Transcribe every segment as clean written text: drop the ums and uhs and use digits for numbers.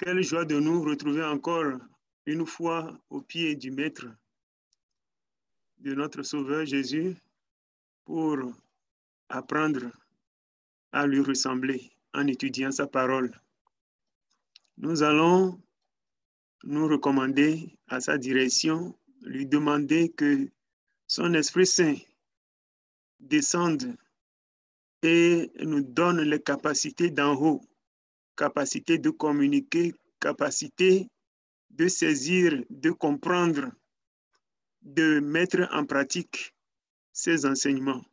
Quelle joie de nous retrouver encore une fois au pied du Maître, de notre Sauveur Jésus, pour apprendre à lui ressembler en étudiant sa parole. Nous allons nous recommander à sa direction, lui demander que son Esprit Saint descende et nous donne les capacités d'en haut, capacité de communiquer, capacité de saisir, de comprendre, de mettre en pratique ces enseignements.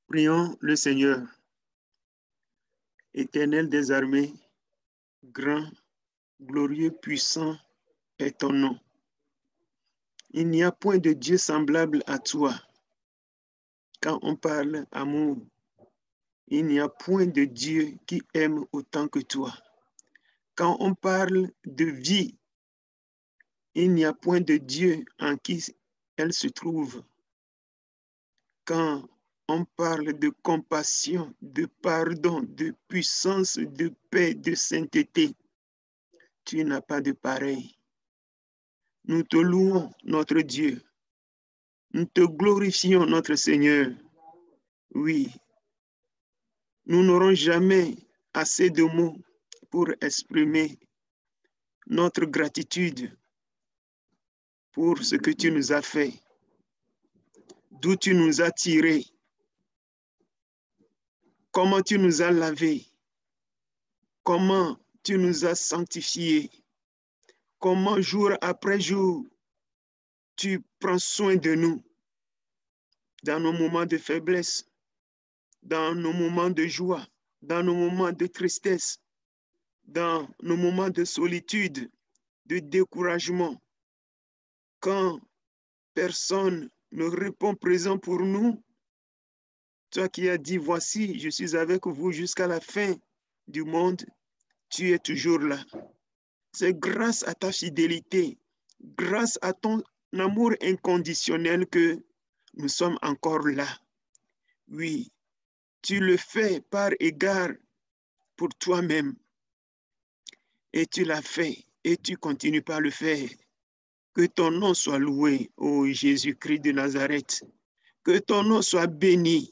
Prions le Seigneur. Éternel des armées, grand, glorieux, puissant est ton nom. Il n'y a point de Dieu semblable à toi. Quand on parle amour, il n'y a point de Dieu qui aime autant que toi. Quand on parle de vie, il n'y a point de Dieu en qui elle se trouve. Quand on parle de compassion, de pardon, de puissance, de paix, de sainteté, tu n'as pas de pareil. Nous te louons, notre Dieu. Nous te glorifions, notre Seigneur. Oui, nous n'aurons jamais assez de mots pour exprimer notre gratitude pour ce que tu nous as fait, d'où tu nous as tirés, comment tu nous as lavés, comment tu nous as sanctifiés, comment jour après jour tu prends soin de nous dans nos moments de faiblesse, dans nos moments de joie, dans nos moments de tristesse, dans nos moments de solitude, de découragement. Quand personne ne répond présent pour nous, toi qui as dit, voici, je suis avec vous jusqu'à la fin du monde, tu es toujours là. C'est grâce à ta fidélité, grâce à ton amour inconditionnel que nous sommes encore là. Oui, tu le fais par égard pour toi-même. Et tu l'as fait et tu continues par le faire. Que ton nom soit loué, ô Jésus-Christ de Nazareth. Que ton nom soit béni.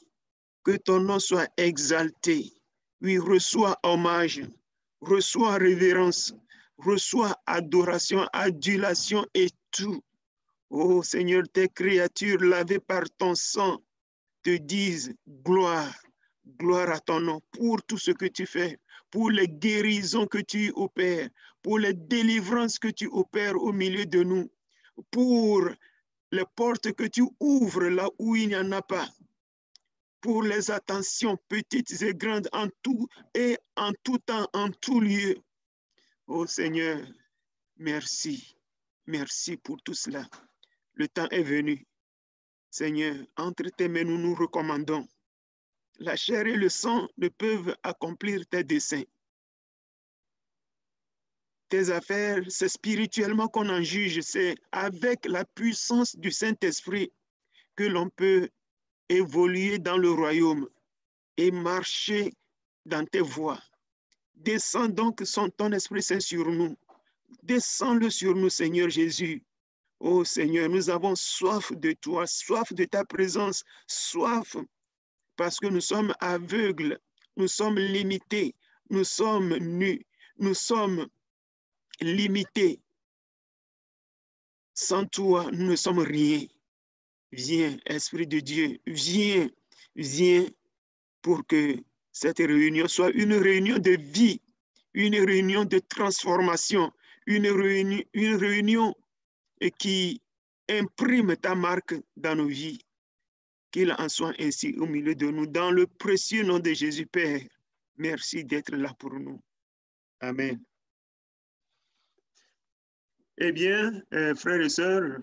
Que ton nom soit exalté. Oui, reçois hommage, reçois révérence, reçois adoration, adulation et tout. Ô Seigneur, tes créatures lavées par ton sang te disent gloire, gloire à ton nom pour tout ce que tu fais, pour les guérisons que tu opères, pour les délivrances que tu opères au milieu de nous, pour les portes que tu ouvres là où il n'y en a pas, pour les attentions petites et grandes en tout et en tout temps, en tout lieu. Oh Seigneur, merci, merci pour tout cela. Le temps est venu. Seigneur, entre tes mains, nous nous recommandons. La chair et le sang ne peuvent accomplir tes desseins. Tes affaires, c'est spirituellement qu'on en juge, c'est avec la puissance du Saint-Esprit que l'on peut évoluer dans le royaume et marcher dans tes voies. Descends donc ton Esprit Saint sur nous. Descends-le sur nous, Seigneur Jésus. Oh Seigneur, nous avons soif de toi, soif de ta présence, soif parce que nous sommes aveugles, nous sommes limités, nous sommes nus, nous sommes limités. Sans toi, nous ne sommes rien. Viens, Esprit de Dieu, viens, viens pour que cette réunion soit une réunion de vie, une réunion de transformation, une réunion qui imprime ta marque dans nos vies. Qu'il en soit ainsi au milieu de nous, dans le précieux nom de Jésus, Père. Merci d'être là pour nous. Amen. Eh bien, frères et sœurs,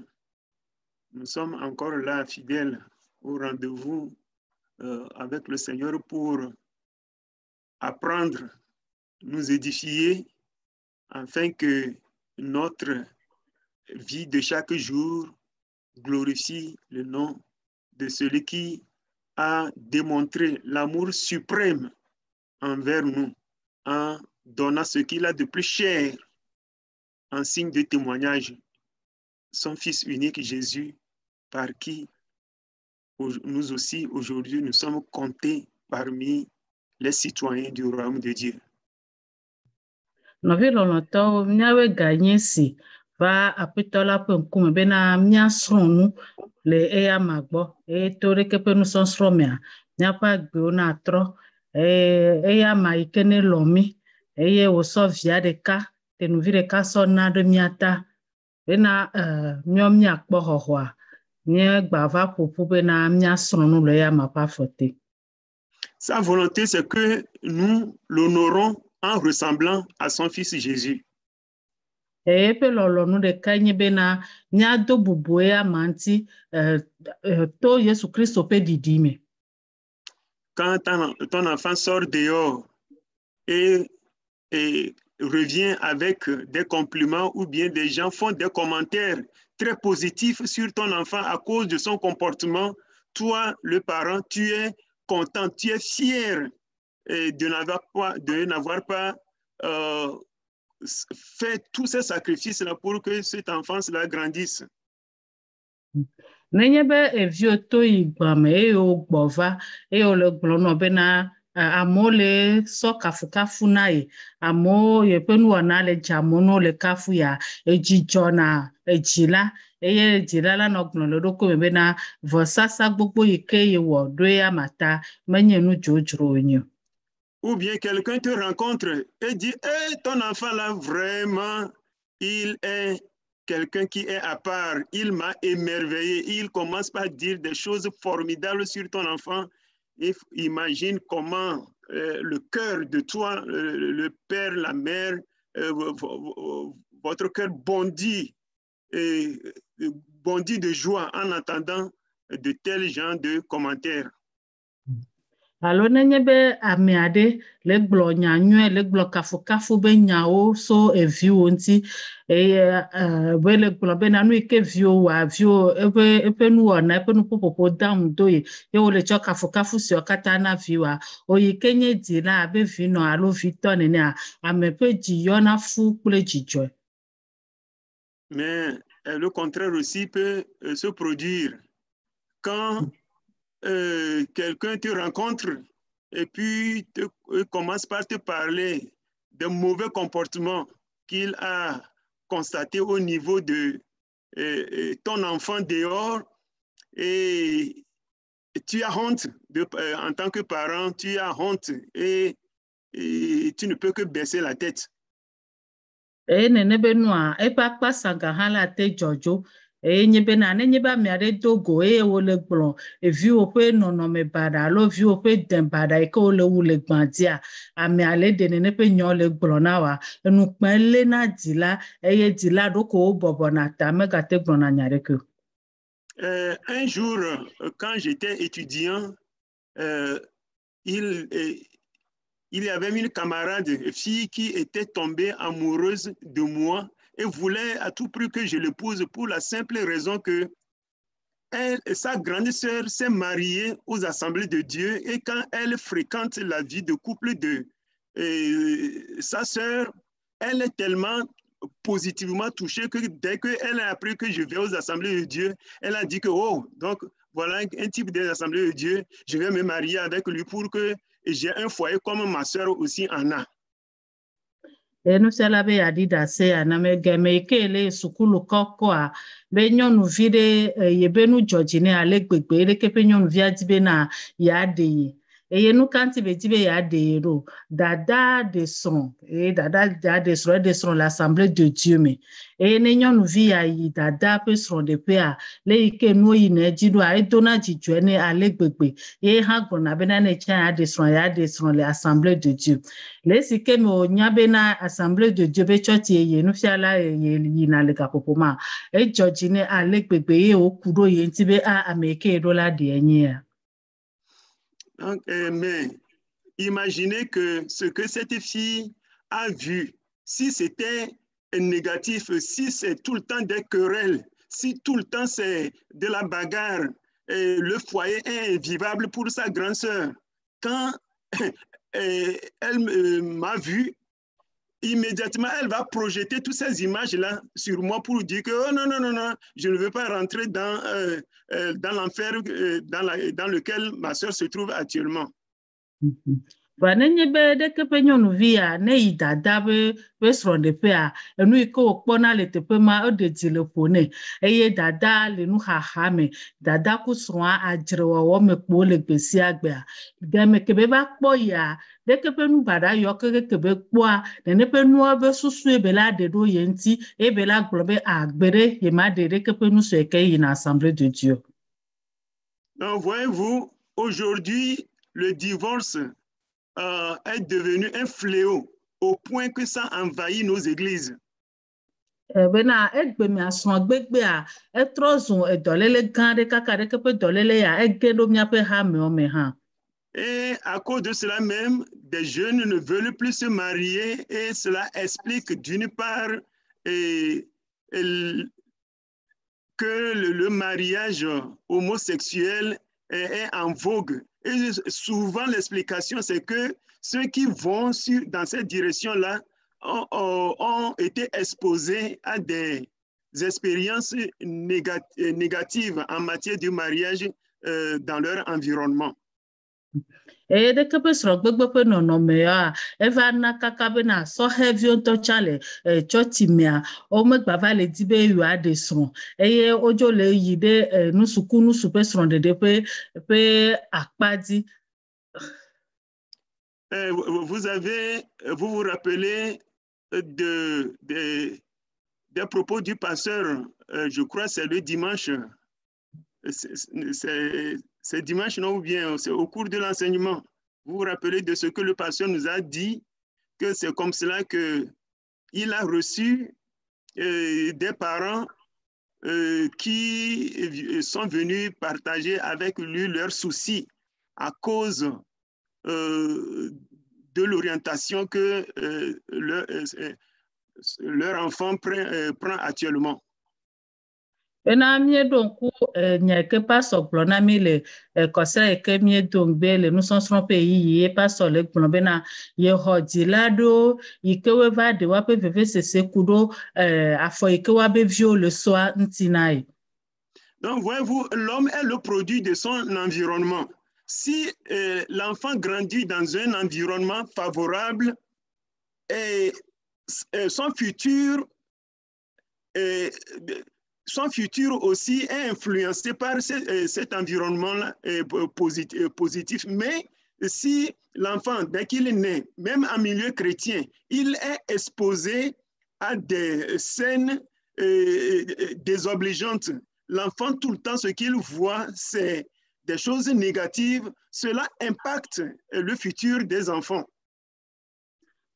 nous sommes encore là, fidèles au rendez-vous avec le Seigneur pour apprendre, nous édifier, afin que notre vie de chaque jour glorifie le nom de celui qui a démontré l'amour suprême envers nous en donnant ce qu'il a de plus cher en signe de témoignage, son Fils unique Jésus, par qui nous aussi aujourd'hui nous sommes comptés parmi les citoyens du royaume de Dieu. Nɔvi lɔlɔ̃tɔwo, míawoe ganye si va aƒetɔ la ƒe ŋkume bena míasrɔ̃ nu le eya ma gbɔ eye to ɖeke ƒe nusɔsrɔ̃ mea míaƒe agbewo natrɔ eya ma yi ke ne lɔ mí eye wòsɔ via ɖeka tenuvi ɖeka sɔ na ɖe mía ta bena míakpɔ xɔxɔa míegba va ƒoƒu bena míasrɔ̃ nu le eya ma ƒe afɔ te. Sa volonté, c'est que nous l'honorons en ressemblant à son Fils Jésus. Eƒe lɔlɔ̃nu ɖeka nye bena míado bubu eya ma ŋuti to Yesu Kristo ƒe ɖiɖime. Quand ton enfant sort dehors et revient avec des compliments ou bien des gens font des commentaires très positifs sur ton enfant à cause de son comportement, toi, le parent, tu es content, tu es fier de n'avoir pas fait tous ces sacrifices-là pour que cet enfant-là grandisse. Nenye be eviwo to yi gbame eye wogbɔ va eye wole gblɔ nɔ bena amewo le sɔ kafukafu na ye, amewo yeƒe nuwɔna le dze amewo no le kafu ya, edzidzɔ na edzi la eye dzila la nɔ gblɔ le eɖokui me bena vɔsasa gbogbo yi ke ye wɔ ɖo eya ma ta menye nu dzodzro wonye. Ou bien quelqu'un te rencontre et dit ton enfant là vraiment il est quelqu'un qui est à part, il m'a émerveillé, il commence par dire des choses formidables sur ton enfant. Et imagine comment le cœur de toi, le père, la mère, votre cœur bondit de joie en entendant de tels genres de commentaires. Alo nenye be ame aɖe le gblɔ nya nyuie le gblɔ kafukafu be nyawo so eviwo ŋuti eye be le gblɔ bena nu yi ke viwo wɔa viwo eƒe nuwɔna eƒe nuƒoƒoƒo da ŋu do ye wole tsɔ kafukafu siwo katã na viwoa oyi ke nye dzila abe vinɔ alo vitɔ nenea ame ƒe dzi yɔna fu kple dzidzɔe. Mais le contraire aussi peut se produire quand quelqu'un te rencontre et puis commence par te parler de mauvais comportements qu'il a constaté au niveau de ton enfant dehors et tu as honte en tant que parent, tu as honte et tu ne peux que baisser la tête. Nene be nua eƒe akpasanga hã la te dzɔdzo eye nye bena nenye be ame aɖe do go eye wole gblɔ viwo ƒe nɔnɔme baɖa alo viwo ƒe de baɖa yi ke wole wu le gbã dzia amea le ɖe nene ƒe nyawo le gblɔ na wa enukpe lé na dzila eye dzila ɖoko wo bɔbɔna ta megate gblɔna nya ɖeke. Un jour, quand j'étais étudiant, il y avait une camarade, une fille qui était tombée amoureuse de moi et voulait à tout prix que je l'épouse pour la simple raison que sa grande sœur s'est mariée aux assemblées de Dieu et quand elle fréquente la vie de couple de sa sœur, elle est tellement positivement touchée que dès qu'elle a appris que je vais aux assemblées de Dieu, elle a dit que, oh, donc voilà un type des assemblées de Dieu, je vais me marier avec lui pour que j'ai un foyer comme ma sœur aussi en a. Nufiala be yadi da se aname game ke le sukulu kɔkɔa be nyɔnuvi ɖe yebe nu dzɔdzi ne ale gbegbe ɖe ke ƒe nyɔnuvia di be na ya de ye eye nu kanti be di be ya de ye ɖo dada de srɔ̃ eye dada de srɔ̃ le assemblée de Dieu me eye ne nyɔnuvi ya yi dada ƒe srɔ̃ɖeƒea le yi ke nu yi ne dzi ɖoa edona dzidzɔe ne ale gbegbe ye hã gblɔna bena ne tsã ya de srɔ̃ le assemblée de Dieu le esi ke me wonya bena assemblée de Dieu be chɔti ye nufiala ye yina le gaƒoƒo ma edzɔ dzi ne ale gbegbe ye woku ɖo ye ŋuti be ame ke ɖo la ɖe nyia. Donc, mais imaginez que ce que cette fille a vu, si c'était négatif, si c'est tout le temps des querelles, si tout le temps c'est de la bagarre, et le foyer est invivable pour sa grande sœur, quand elle m'a vu, immédiatement, elle va projeter toutes ces images-là sur moi pour dire que oh, non, non, non, non, je ne veux pas rentrer dans l'enfer dans lequel ma soeur se trouve actuellement. Nenye be deke pe nyɔnuvi ya ne yi dada be srɔ̃ɖeƒe a enu yi ke wòkpɔna le teƒe ma eɖe dzi le ƒo nɛ eye dada le nuxaxa me dada ku srɔ̃a adzrewɔwɔ me kpo le gbe sia gbea game ke be va kpɔ yia ɖeke ƒe nu baɖa yɔ ke be kpɔa nene ƒe nua be susue be la ɖe ɖo ye ŋuti eye be la gblɔ be gbe ɖe ye ma ɖe ɖeke ƒe nu sue ke yina Assemblée de Dieu. Donc voyez-vous, aujourd'hui le divorce est devenu un fléau au point que ça envahit nos églises. Bena egbe miasrɔ̃ gbegbea etrɔ zu dɔléle gã ɖe kaka ɖeke ƒe dɔléle ya ege ɖo miaƒe hamewo me hã. Et à cause de cela même, des jeunes ne veulent plus se marier et cela explique d'une part que le mariage homosexuel est en vogue. Et souvent, l'explication, c'est que ceux qui vont dans cette direction-là ont été exposés à des expériences négatives en matière de mariage dans leur environnement. Eye ɖeke ƒe srɔ̃gbegbe ƒe nɔnɔme ya eva na kaka bena sɔheviwo ŋutɔ tsa le tsɔtsi mea womegbava le di be yewoaɖe srɔ̃ eye wodzo le yi ɖe nusukunu ƒe srɔ̃ɖeɖe ƒe akpa dzi. Vous vous rappelez des propos du pasteur, je crois c'est le dimanche, c'est dimanche, non, ou bien c'est au cours de l'enseignement. Vous vous rappelez de ce que le pasteur nous a dit, que c'est comme cela qu'il a reçu des parents qui sont venus partager avec lui leurs soucis à cause de l'orientation que leur enfant prend actuellement. Bena mieɖo ŋku nya ke pastor gblɔ na mi le kɔsra yi ke miedo ŋgbe le nusɔsrɔ̃ ƒe yiyi pastor le gblɔ bena yexɔ dzila ɖo yi ke wova ɖe woaƒe vevesese ku ɖo afɔ yi ke woabe viwo le sɔa ŋuti na ye. Donc voyez-vous, l'homme est le produit de son environnement. Si l'enfant grandit dans un environnement favorable et son futur aussi est influencé par cet environnement positif. Mais si l'enfant, dès qu'il est né, même en milieu chrétien, il est exposé à des scènes désobligeantes, l'enfant, tout le temps, ce qu'il voit, c'est des choses négatives. Cela impacte le futur des enfants.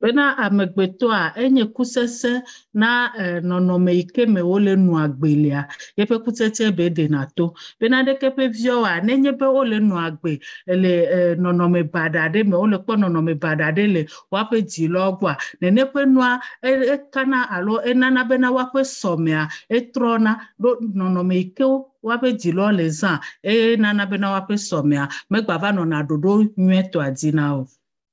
Bena amegbetɔa enye kusese na nɔnɔme yi ke me wole nu agbelea yeƒe kutsetse be ɖena to bena ɖeke ƒe viwoa nenye be wole nu agbe le nɔnɔme baɖa ɖe me wole kpɔ nɔnɔme baɖa ɖe le woaƒe dzilawo gbɔa nene ƒe nua ekana alo enana bena woaƒe sɔmea etrɔna ɖo nɔnɔme yi ke woaƒe dzilawo le zã enana bena woaƒe sɔmea megbava nɔna ɖoɖo nyuietɔa dzi na wo.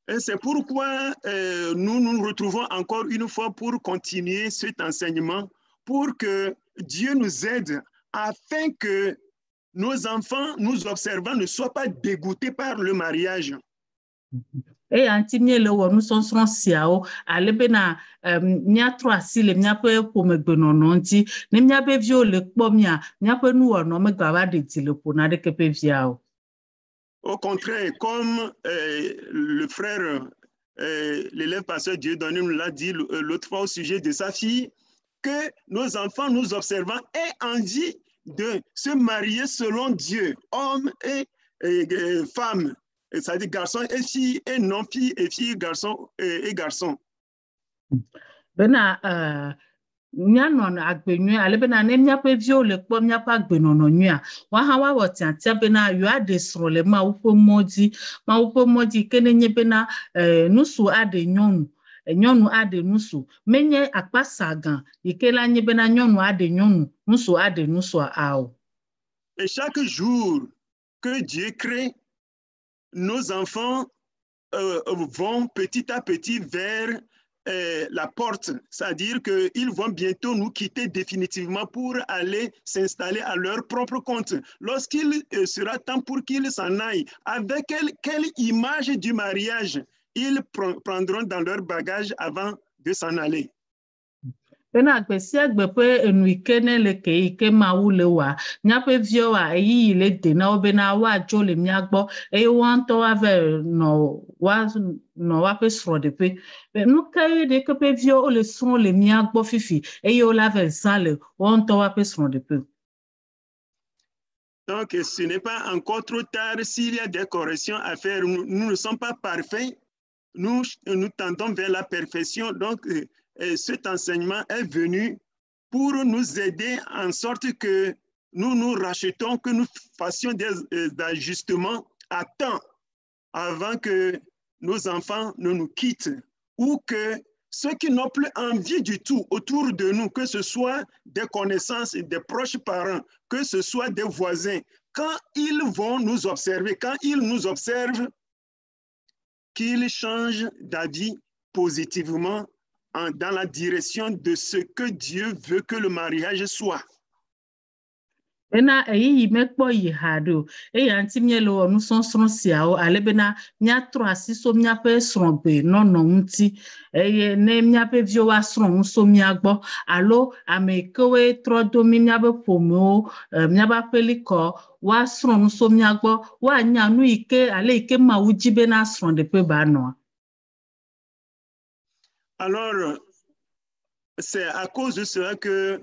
Et c'est pourquoi nous nous retrouvons encore une fois pour continuer cet enseignement, pour que Dieu nous aide afin que nos enfants, nous observants, ne soient pas dégoûtés par le mariage. Et antimie le wo nusɔsrɔ̃ siawo ale bena miatrɔ asi le miaƒe ƒomegbenɔnɔ ŋuti ne miaƒe viwo le kpɔ mia miaƒe nuwɔnɔ megbava ɖe dzi le ƒo na ɖeke ƒe viawo. Au contraire, comme le frère, l'élève pasteur Dieudonné nous l'a dit l'autre fois au sujet de sa fille, que nos enfants, nous observant, aient envie de se marier selon Dieu, hommes et femmes, c'est-à-dire garçons et filles, et non filles et filles, garçons et garçons. Bena mianɔ agbenyui ale bena ne miaƒe viwo le kpɔ miaƒe agbenɔnɔ nyuia woaha woawɔ tiatia bena yewoaɖe srɔ̃ le Mawu ƒe mɔ dzi ke nenye bena nusu aɖe nyɔnu aɖe nusu menye akpasagã yi ke la nye bena nyɔnu aɖe nyɔnu nusu aɖe nusua ao. Et chaque jour que Dieu crée, nos enfants vont petit à petit vers la porte, c'est-à-dire qu'ils vont bientôt nous quitter définitivement pour aller s'installer à leur propre compte. Lorsqu'il sera temps pour qu'ils s'en aillent, avec quelle image du mariage ils prendront dans leur bagage avant de s'en aller? Bena agbesia gbeƒe enuike ne le ke yi ke mawu le wa miaƒe viwo wa eyiyi le de na wo bena woadzo le mia gbɔ eye woaŋutɔ woave nɔ woaƒe srɔ̃ɖeƒe. Nu ka ɖe ke ƒe viwo le srɔ̃ le mia gbɔ fifi eye wole ave zã le woaŋutɔ woaƒe srɔ̃ɖeƒe. Donc, ce n'est pas encore trop tard s'il y a des corrections à faire. Nous ne sommes pas parfaits. Nous tendons vers la perfection. Donc, cet enseignement est venu pour nous aider en sorte que nous nous rachetons, que nous fassions des ajustements à temps avant que nos enfants ne nous quittent ou que ceux qui n'ont plus envie du tout autour de nous, que ce soit des connaissances et des proches parents, que ce soit des voisins, quand ils vont nous observer, quand ils nous observent, qu'ils changent d'avis positivement dans la direction de ce que Dieu veut que le mariage soit. Bena eyiyi mekpɔ yi ha ɖo eya ŋuti míele wɔ nusɔsrɔ̃ siawo ale bena míatrɔ asi so míaƒe srɔ̃gbe nɔnɔ ŋuti eye ne míaƒe viwo woasrɔ̃ nu so mía gbɔ alo ame kewoe trɔ do míaƒe ƒomewo míaƒe aƒelikɔ woasrɔ̃ nu so mía gbɔ woanya nu yi ke ale yi ke Mawu dzi bena srɔ̃ɖeƒe ba nɔa. Alors, c'est à cause de cela que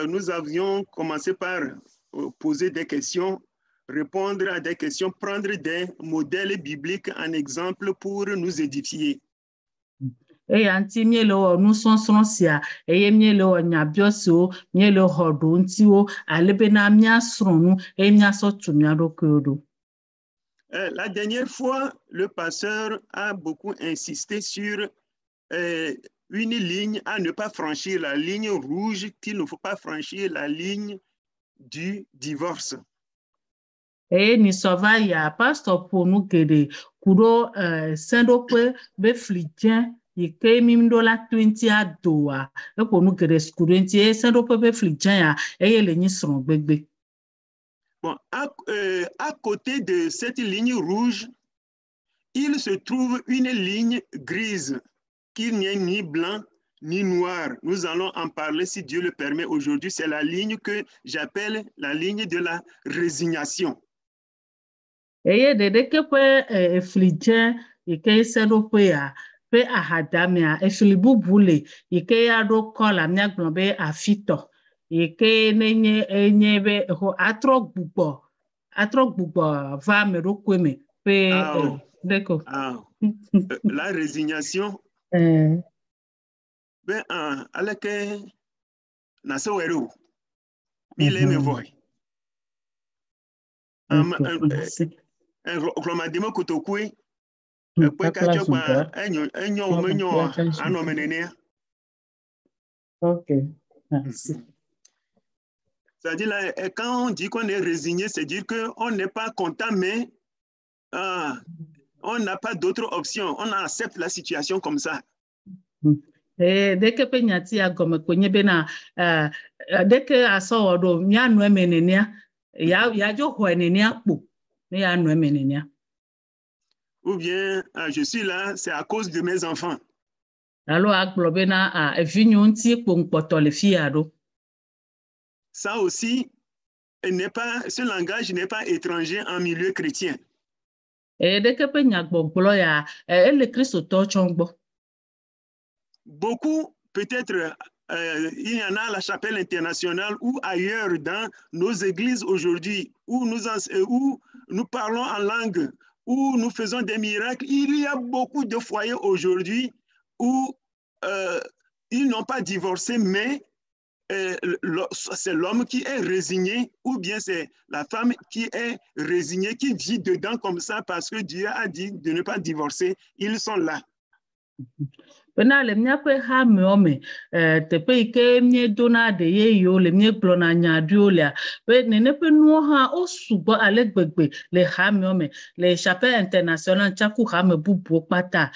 nous avions commencé par poser des questions, répondre à des questions, prendre des modèles bibliques en exemple pour nous édifier. Eya ŋuti míele wɔ nusɔsrɔ̃ sia eye míele wɔ nyabiɔsiwo míele xɔ ɖo ŋutiwo ale bena míasrɔ̃ nu eye míasɔ tu mía ɖokuiwo ɖo. La dernière fois, le pasteur a beaucoup insisté sur une ligne à ne pas franchir, la ligne rouge qu'il ne faut pas franchir, la ligne du divorce. Eye nisɔva ya pastor ƒo nu geɖe ku ɖo seɖoƒe be fli dzẽ yi ke míɖo la to ŋuti adoa eƒo nu geɖe ku ɖo ŋuti eye seɖoƒe be fli dzẽ ya eye le nyi srɔ̃gbegbe. Bon, à côté de cette ligne rouge, il se trouve une ligne grise qui n'est ni blanc ni noir. Nous allons en parler si Dieu le permet aujourd'hui. C'est la ligne que j'appelle la ligne de la résignation. Eye ɖeɖeke ƒe efli dzẽ yi ke seɖoƒe ya ƒe ahadamea efli bubu le yi ke aɖo kɔla míagblɔ be afitɔ yi ke nenye be atrɔ gbugbɔ va ame ɖokui me ƒe ɖeko. La résignation. Ben aleke na se were o mi le me voy glomademo kotokue ekwe ka chokwa enyo menyo ano menenea. OK, merci. C'est-à-dire là, quand on dit qu'on est résigné, c'est dire qu'on n'est pas content, mais on n'a pas d'autre option. On accepte la situation comme ça. Deke pe nyati agome kwenye bena deke asɔ wɔ ɖo míanɔ eme nenea ya dzo xɔ nenea kpo ne ya nɔ eme nenea. Ou bien je suis là, c'est à cause de mes enfants. Alo agblɔ bena evinyewo ŋuti kpo ŋkpɔtɔ le fia ɖo. Ça aussi ce langage n'est pas étranger en milieu chrétien. Deke pe nyagbɔgblɔ ya ele kristotɔwo tsɔ gbɔ. Beaucoup, peut-être, il y en a à la chapelle internationale ou ailleurs dans nos églises aujourd'hui où nous parlons en langue, où nous faisons des miracles. Il y a beaucoup de foyers aujourd'hui où ils n'ont pas divorcé, mais c'est l'homme qui est résigné ou bien c'est la femme qui est résignée, qui vit dedans comme ça parce que Dieu a dit de ne pas divorcer. Ils sont là. Bena le miaƒe hameome teƒe yi ke míedona ɖe yeyewo le míegblɔna nya ɖiwo lea be neneƒe nuwo hã wo sugbɔ ale gbegbe le hameome le Chapelle Internationale tsaku hame bubuwo kpata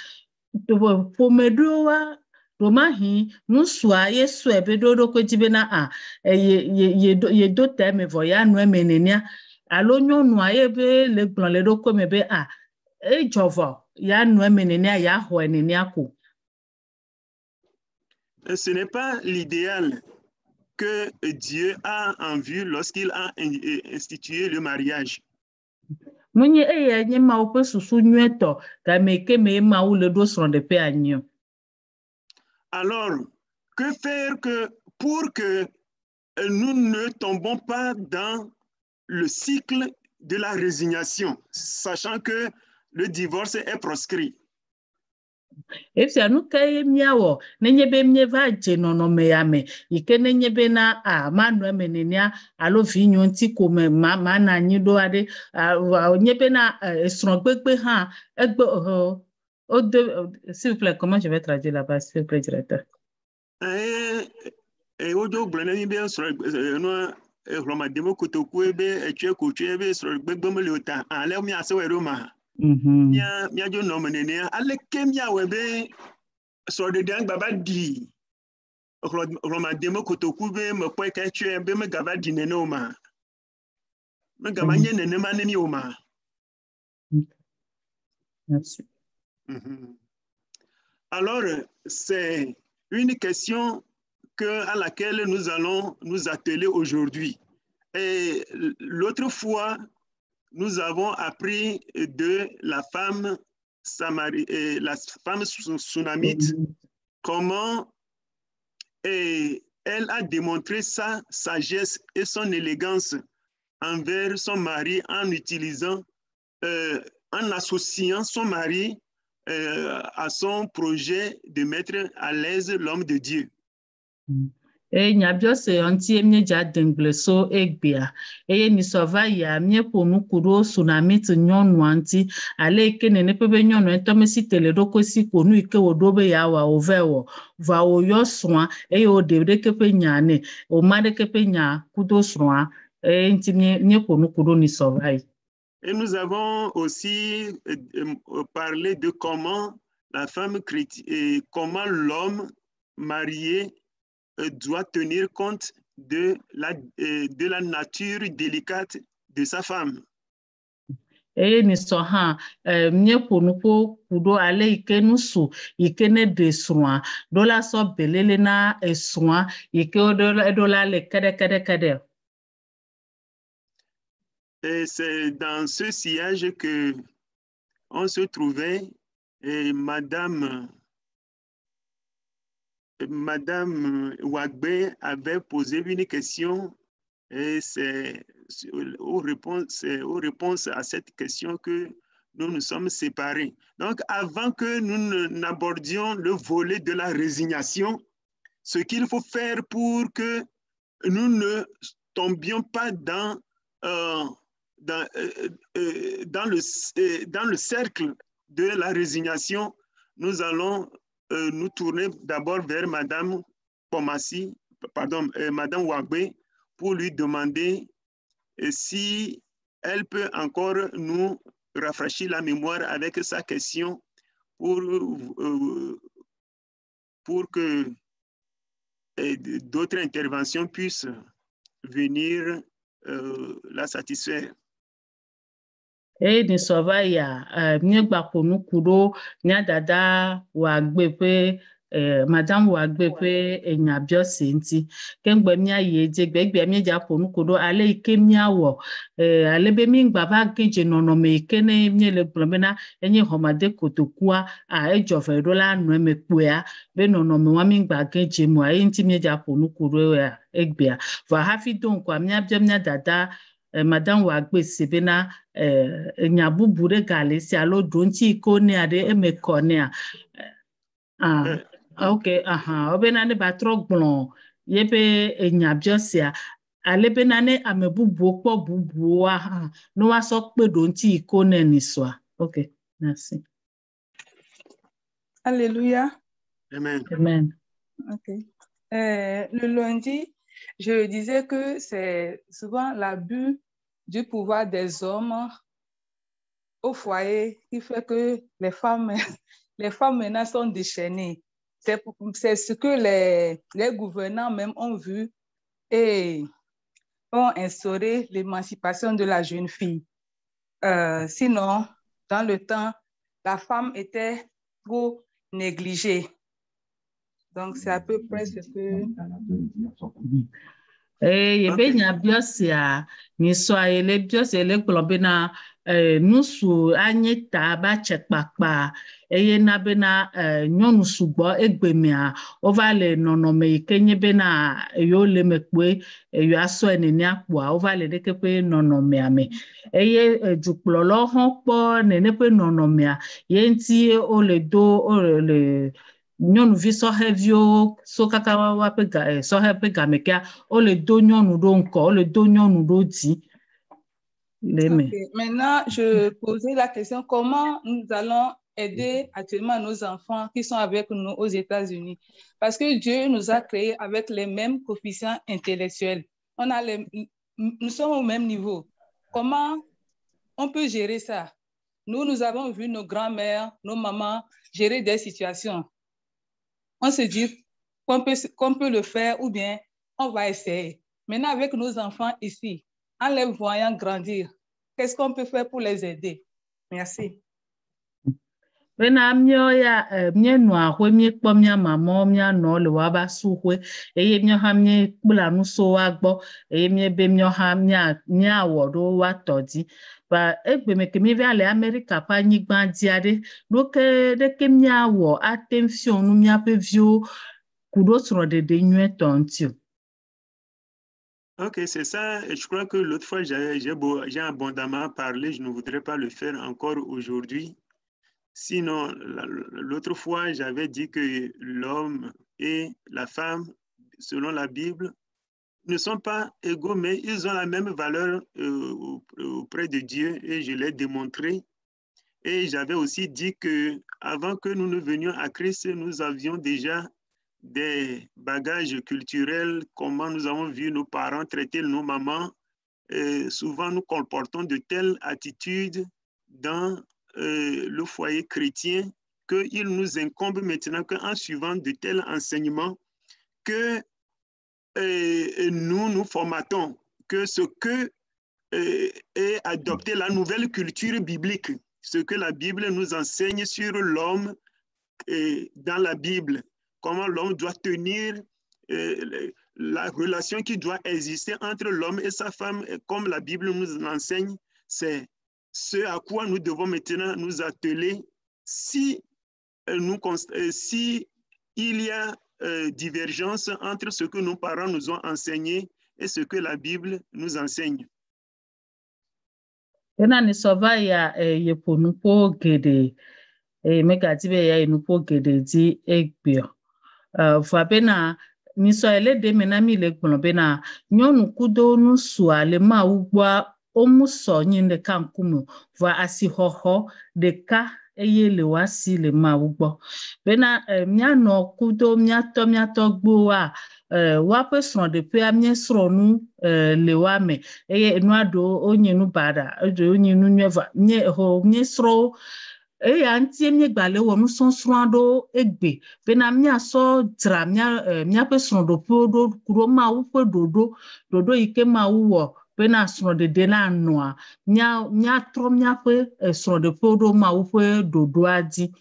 ƒome ɖewoa ɖomahi nusua ye sue be ɖo ɖokui dzi bena ye do ta eme vɔ ya nu eme nenea alo nyɔnua ye be le gblɔ le ɖokui me be edzɔ vɔ ya nu eme nenea ya xɔe nenea ko. Ce n'est pas l'idéal que Dieu a en vue lorsqu'il a institué le mariage. Munye eye nye mawo ƒe susu nyuetɔ game ke me mawu le ɖo srɔ̃ɖeƒe anyi. Alors, que faire pour que nous ne tombons pas dans le cycle de la résignation, sachant que le divorce est proscrit? Efia nu ke ye miawɔ nenye be mieva dze nɔnɔme ya me yi ke nenye be na manu eme nenea alo vinyɔ ŋuti ko me mana anyi ɖo aɖe nye be na srɔ̃gbegbe hã egbe s'il vous plaît, comment je vais traduire là-bas, s'il vous plaît, directeur? Wodzo gblɔ ne mi be hlɔmademo kotoku be etsue kotsue be srɔ̃gbegbe mele o ta ale miase wɔ ɖo ma. Miadzo nɔme nenea aleke miawɔ be srɔ̃ɖeɖe gbava ɖi hlɔmademo kotoku be mekpɔe ka tsue be megava ɖi nene o ma. Megava nye nenema ne mi o ma. Merci. Alors, c'est une question à laquelle nous allons nous atteler aujourd'hui. Et l'autre fois, nous avons appris de la femme sunamite, comment elle a démontré sa sagesse et son élégance envers son mari en utilisant, en associant son mari à son projet de mettre à l'aise l'homme de Dieu. Nyabiose onti emieja dengle so egbea ni sova ya miepo nukudo sunamit nyɔnu anti ale ke nene pe be nyɔnu entomesi tele dokosi ko nu ike wodo be ya wa ovewo va wo yo sroa o de ke pe nya ne o ma de ke pe nya kudo sroa nti miepo nukudo ni sova. Et nous avons aussi parlé de comment la femme chrétienne, comment l'homme marié doit tenir compte de la nature délicate de sa femme. Ni so ha miepo nuko kudo ale ike nusu ike ne de sroa do la so belele na sroa ike do la le kede. Et c'est dans ce sillage que on se trouvait et Madame Wagbe avait posé une question et c'est aux réponses à cette question que nous nous sommes séparés. Donc, avant que nous n'abordions le volet de la résignation, ce qu'il faut faire pour que nous ne tombions pas dans le cercle de la résignation, nous allons nous tourner d'abord vers Madame Madame Wagbe, pour lui demander si elle peut encore nous rafraîchir la mémoire avec sa question pour que d'autres interventions puissent venir la satisfaire. Ni sova ya miegba kudo nya dada Wagbe pe Madame Wagbe pe nyabiose nti kengbe mia ye je gbegbe mieja kudo ale ike miawo ale be mi gbava keje nonome ike ne mie le gbomena enye homade kotokua ejove do la nu eme kpoa be nonome wa mi gba keje mo nti mieja kudo ya egbea va hafi don kwa mia dada Madame Wagbe sebena nyabubu de galesi alo donti ko ne ade emekone okay obena ne batro gbon yebe nyabiose ale bena ne amebubu kpo bubu no wa so pe donti ko ne ni so. Okay, merci. Alléluia. Amen. Amen. Ok. Le lundi, je disais que c'est souvent l'abus du pouvoir des hommes au foyer qui fait que les femmes maintenant sont déchaînées. C'est ce que les gouvernants même ont vu et ont instauré l'émancipation de la jeune fille. Sinon, dans le temps, la femme était trop négligée. Donc, c'est à peu près ce que... Yebe nya biosia ni so ele biosia ele gblɔ na nusu anyi ta ba tsekpakpa eye na bena nyɔnu sugbɔ egbemea wova le nɔnɔme yi ke nye bena eyo le me kpoe eyo asɔe nenia kpoa wova le ɖeke ƒe nɔnɔmea me eye dukplɔlawo hã kpɔ nene ƒe nɔnɔmea ye ŋuti wole le nyɔnuvi sɔheviwo so kaka woaƒe sɔhe ƒe gamekea wole do nyɔnu ɖo ŋkɔ wole do nyɔnu ɖo dzi le me. Okay. Maintenant, je posais la question, comment nous allons aider actuellement nos enfants qui sont avec nous aux États-Unis? Parce que Dieu nous a créés avec les mêmes coefficients intellectuels. Nous sommes au même niveau. Comment on peut gérer ça? Nous avons vu nos grands-mères, nos mamans gérer des situations. On se dit qu'on peut le faire ou bien on va essayer. Maintenant, avec nos enfants ici, en les voyant grandir, qu'est-ce qu'on peut faire pour les aider? Merci. Bena mio ya mie nua hwe mie kpɔ mia mama mia nɔ le waba su hwe eye mio ha mie kpla nuso wa gbɔ eye mie be mio ha mia wɔ ɖo wa tɔ dzi ba egbe me ke mi va le Amerika ƒe anyigba dzia ɖe ɖeke mia wɔ ate fio nu miaƒe viwo ku ɖo srɔ̃ɖeɖe nyuietɔ ŋuti o. Ok, c'est ça. Et je crois que l'autre fois, j'ai abondamment parlé. Je ne voudrais pas le faire encore aujourd'hui. Sinon, l'autre fois, j'avais dit que l'homme et la femme, selon la Bible, ne sont pas égaux, mais ils ont la même valeur auprès de Dieu et je l'ai démontré. Et j'avais aussi dit que avant que nous ne venions à Christ, nous avions déjà des bagages culturels, comment nous avons vu nos parents traiter nos mamans. Et souvent, nous comportons de telles attitudes dans le foyer chrétien qu'il nous incombe maintenant qu'en suivant de tels enseignements que nous formatons, que ce que est adopté la nouvelle culture biblique, ce que la Bible nous enseigne sur l'homme dans la Bible, comment l'homme doit tenir la relation qui doit exister entre l'homme et sa femme, comme la Bible nous enseigne, c'est ce à quoi nous devons maintenant nous atteler si il y a divergence entre ce que nos parents nous ont enseigné et ce que la Bible nous enseigne. Ena ni sova ya yeponupo gede megatibe ya enupo gede di egbio fa bena ni so elede menami le gbon bena nyonu kudo nu su ale ma ugba omuso nyin de kankumu va asi hoho de ka eye le wasi le ma ugbo bena mia no kudo mia to gbo wa wa pe sron de pe amie sronu le wa me eye enu ado onye nu bada ado onye nu nyeva nye sro eya ntie mie gbale wo nu sonsron do egbe bena mia so dra mia pe sron do pe do kuro ma wu pe dodo ike ma wu wo bena sron de na noa mia tro mia pe sron de pe do ma wu pe dodo adi.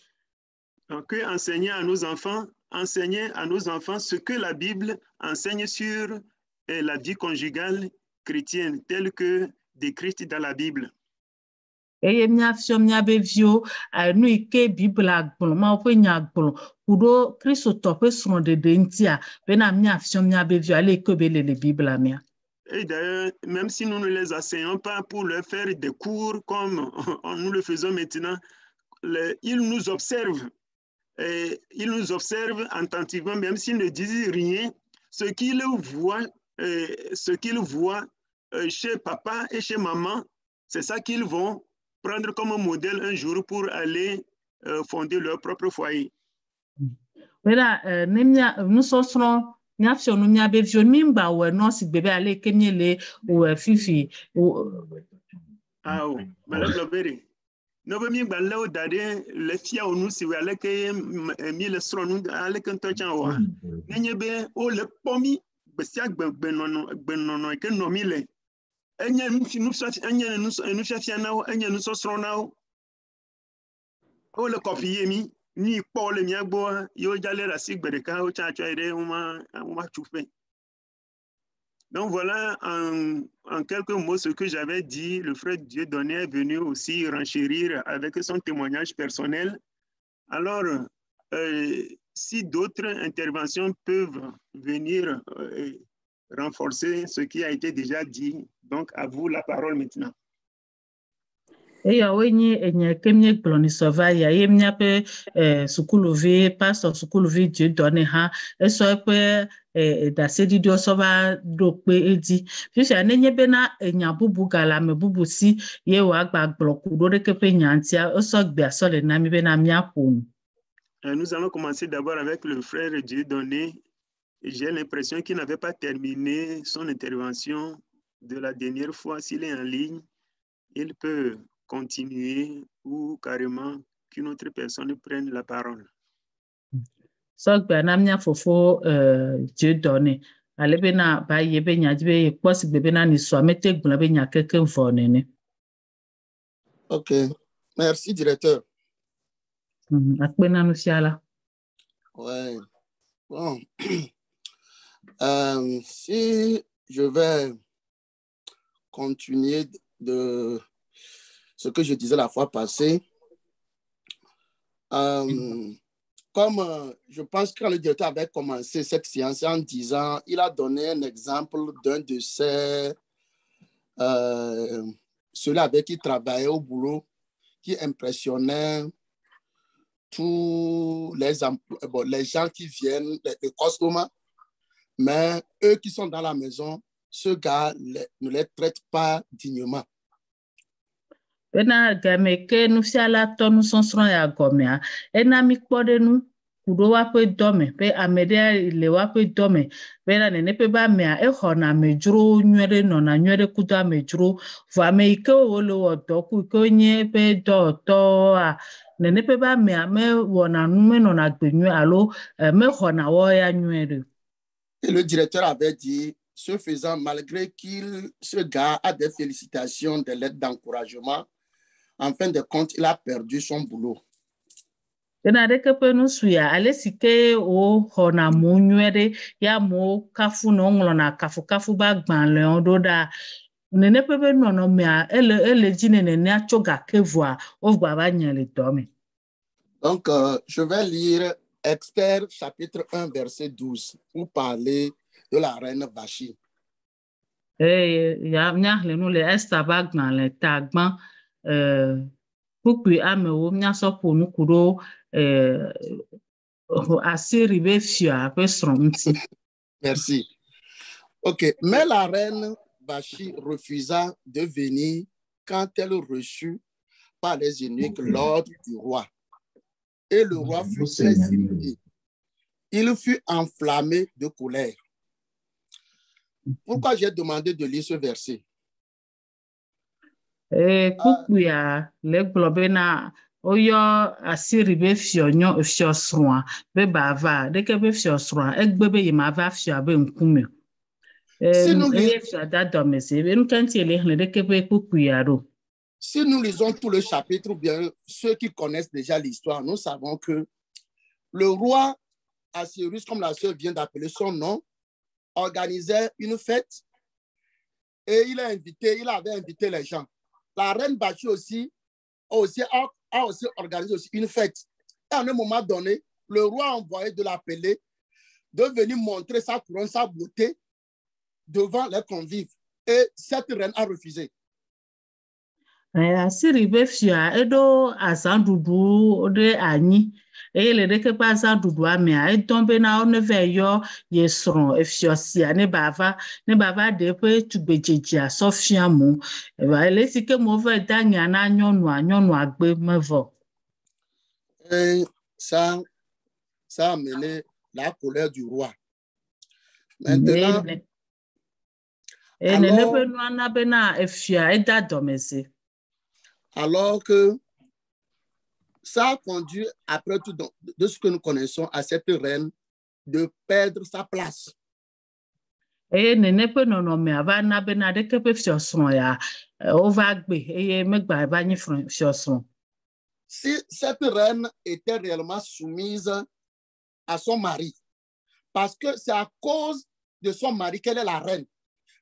Donc, enseigner à nos enfants ce que la Bible enseigne sur la vie conjugale chrétienne, telle que décrite dans la Bible. Eye mia fio mia bevio nu ike Bible agbon ma pe nya agbon kudo Kristo to pe sron de ntia bena mia fio mia bevio ale ke be le Bible mia. Et d'ailleurs, même si nous ne les enseignons pas pour leur faire des cours comme nous le faisons maintenant, ils nous observent. Et ils nous observent attentivement, même s'ils ne disent rien, ce qu'ils voient chez papa et chez maman, c'est ça qu'ils vont prendre comme modèle un jour pour aller fonder leur propre foyer. Bela nous sommes nya fio no nya be fio mimba we no si bebe ale kenyele we fifi ah madame Lobere no be mimba le dade le fia onu si we ale ke mi le sro nu ale ke to chan wa nenye be o le pomi besia gbenono ke no mi le enye nu so enye nu fia na enye nu so sro na o le copier mi ni Paul Miagbo yo jale la sigbedeka o cha cha ide uma choufe. Donc voilà en quelques mots ce que j'avais dit. Le frère Dieudonné est venu aussi renchérir avec son témoignage personnel. Alors si d'autres interventions peuvent venir renforcer ce qui a été déjà dit, donc à vous la parole maintenant. Eya wenye enye kemye gloni sova ya yemnya pe sukuluvi pastor sukuluvi Dieudonné ha eso pe da sedi dio sova do pe edi fisha nenye be na enya bubu gala me bubu si ye wa gba bloku do de kepe nyantia eso gbe asole na mi be na miapon. Nous allons commencer d'abord avec le frère Dieudonné. J'ai l'impression qu'il n'avait pas terminé son intervention de la dernière fois. S'il est en ligne, il peut continuer ou carrément qu'une autre personne prenne la parole. So gbe na mia fofo Dieudonné ale be na ba ye be nya be posi be na ni so amete gbon be nya keke mfonene. OK, merci directeur. Akpena no siala. Ouais. Bon. Si je vais continuer de ce que je disais la fois passée, comme je pense que quand le directeur avait commencé cette séance en disant, il a donné un exemple d'un de ces ceux-là avec qui il travaillait au boulot, qui impressionnait tous les gens qui viennent, les customers, mais eux qui sont dans la maison, ce gars ne les traite pas dignement. Bena game ke nu siala to nu sonsron ya gomea ena mi kpode nu kudo wa pe dome pe amede le wa pe dome bena ne pe ba mea e hona mejuro nwere no na nwere kudo mejuro va me ke o lo odo ku ko nye pe do to a ne pe ba mea me wona nu me no na gbenyu alo me hona wo ya nwere. Et le directeur avait dit, ce faisant, malgré ce gars a des félicitations, des lettres d'encouragement, en fin de compte, il a perdu son boulot. Bena de kepe nu suya ale sike o hona mo nwere ya mo kafu no nglo na kafu ba gban le odo da nene pepe no no mea ele jine ne achoga kevua o gba ba nyele dome. Donc je vais lire Esther chapitre 1 verset 12 pour parler de la reine Vachi. Ya nya le nu le Esther ba gban le tagban pupi ame wo nya so ponu kuro asiri be fia pe sronti. Merci. OK, mais la reine Vachi refusa de venir quand elle reçut par les eunuques l'ordre du roi. Et le roi fut très irrité. Il fut enflammé de colère. Pourquoi j'ai demandé de lire ce verset? Kukuya le globe na oyo asiri be fionyo fio sroa be bava de ke be fio sroa egbe be yima va fio be nkume Si nous lisons tout le chapitre, ou bien ceux qui connaissent déjà l'histoire, nous savons que le roi Assyrus, comme la sœur vient d'appeler son nom, organisait une fête et il avait invité les gens. La reine Vachi aussi a organisé une fête. Et à un moment donné, le roi a envoyé de l'appeler, de venir montrer sa couronne, sa beauté devant les convives. Et cette reine a refusé. Asiri be fia edo azandudu de anyi ele de ke pa azandudu amia edombe na oneve yo yesron efiosia ne bava de pe tugbejeji asofia mu eba ele sike mo ve danya na nyonu agbe mevo. Ça ça a amené la colère du roi. Maintenant, alors que ça a conduit, après tout, de ce que nous connaissons, à cette reine de perdre sa place. Si cette reine était réellement soumise à son mari, parce que c'est à cause de son mari qu'elle est la reine.